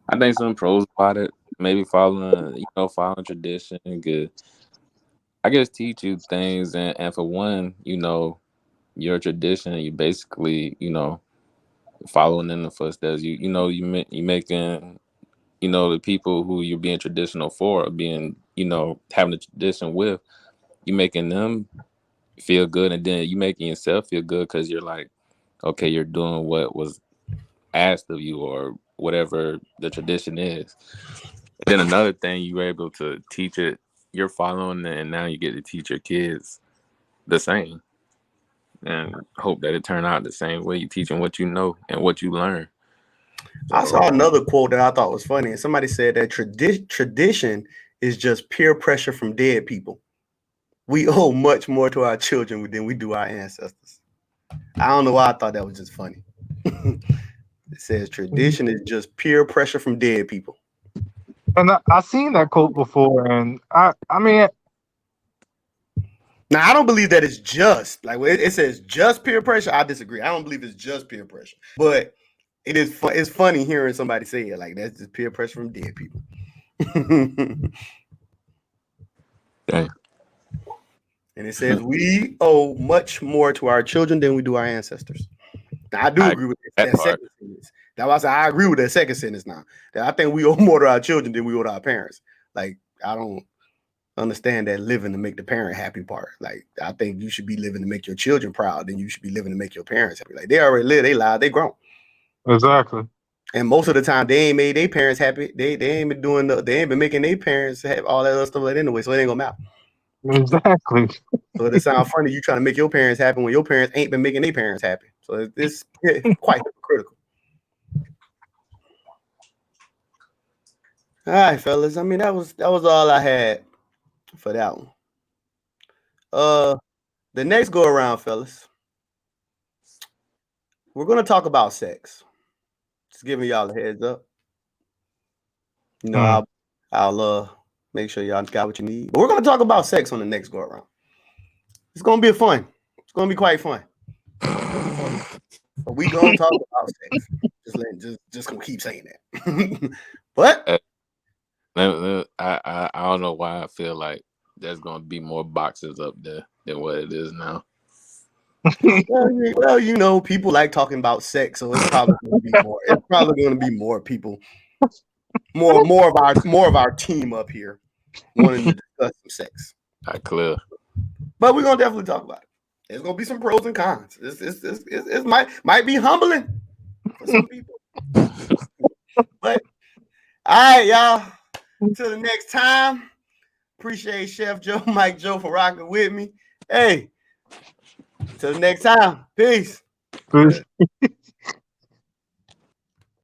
Speaker 3: I think some pros about it, maybe following tradition good. I guess teach you things and for one, you know, your tradition, you basically, you know, following in the footsteps. You making, you know, the people who you're being traditional for or being, you know, having a tradition with, you making them feel good and then you making yourself feel good because you're like, okay, you're doing what was asked of you or whatever the tradition is. And then another thing, you were able to teach it, you're following it, and now you get to teach your kids the same and hope that it turn out the same way. You teach them what you know and what you learn.
Speaker 1: I
Speaker 3: So
Speaker 1: saw another quote that I thought was funny, and somebody said that tradition is just peer pressure from dead people. We owe much more to our children than we do our ancestors. I don't know why I thought that was just funny. It says tradition is just peer pressure from dead people.
Speaker 2: And I seen that quote before, and I mean,
Speaker 1: Now I don't believe that it's just like it says just peer pressure. I disagree. I don't believe it's just peer pressure, but it's funny hearing somebody say it like that's just peer pressure from dead people.
Speaker 3: dang.
Speaker 1: And it says we owe much more to our children than we do our ancestors. Now, I do
Speaker 3: I
Speaker 1: agree with
Speaker 3: that
Speaker 1: that
Speaker 3: part.
Speaker 1: second sentence. That's why I say I agree with that second sentence now. That I think we owe more to our children than we owe to our parents. Like, I don't understand that living to make the parent happy part. Like, I think you should be living to make your children proud, then you should be living to make your parents happy. Like, they already live, they live, they grown.
Speaker 2: exactly.
Speaker 1: And most of the time, they ain't made their parents happy. They ain't been doing they ain't been making their parents have all that other stuff like that anyway. So it ain't gonna matter.
Speaker 2: Exactly.
Speaker 1: So it sounds funny you trying to make your parents happy when your parents ain't been making their parents happy. So it's quite hypocritical. All right, fellas. I mean, that was all I had for that one. The next go around, fellas, we're gonna talk about sex. Just giving y'all a heads up. You know,
Speaker 2: Hmm.
Speaker 1: I'll make sure y'all got what you need. But we're gonna talk about sex on the next go around. It's gonna be fun. It's gonna be quite fun. But we gonna talk about sex. Just gonna keep saying that. But
Speaker 3: I don't know why I feel like there's gonna be more boxes up there than what it is now.
Speaker 1: Well, you know, people like talking about sex, so it's probably going to be more. It's probably going to be more people, more of our team up here wanting to discuss some sex.
Speaker 3: Not clear.
Speaker 1: But we're gonna definitely talk about it. There's gonna be some pros and cons. It might be humbling for some people. But all right, y'all. Till the next time. Appreciate Chef Joe, Mike Joe for rocking with me. Hey, till the next time. Peace.
Speaker 2: Peace.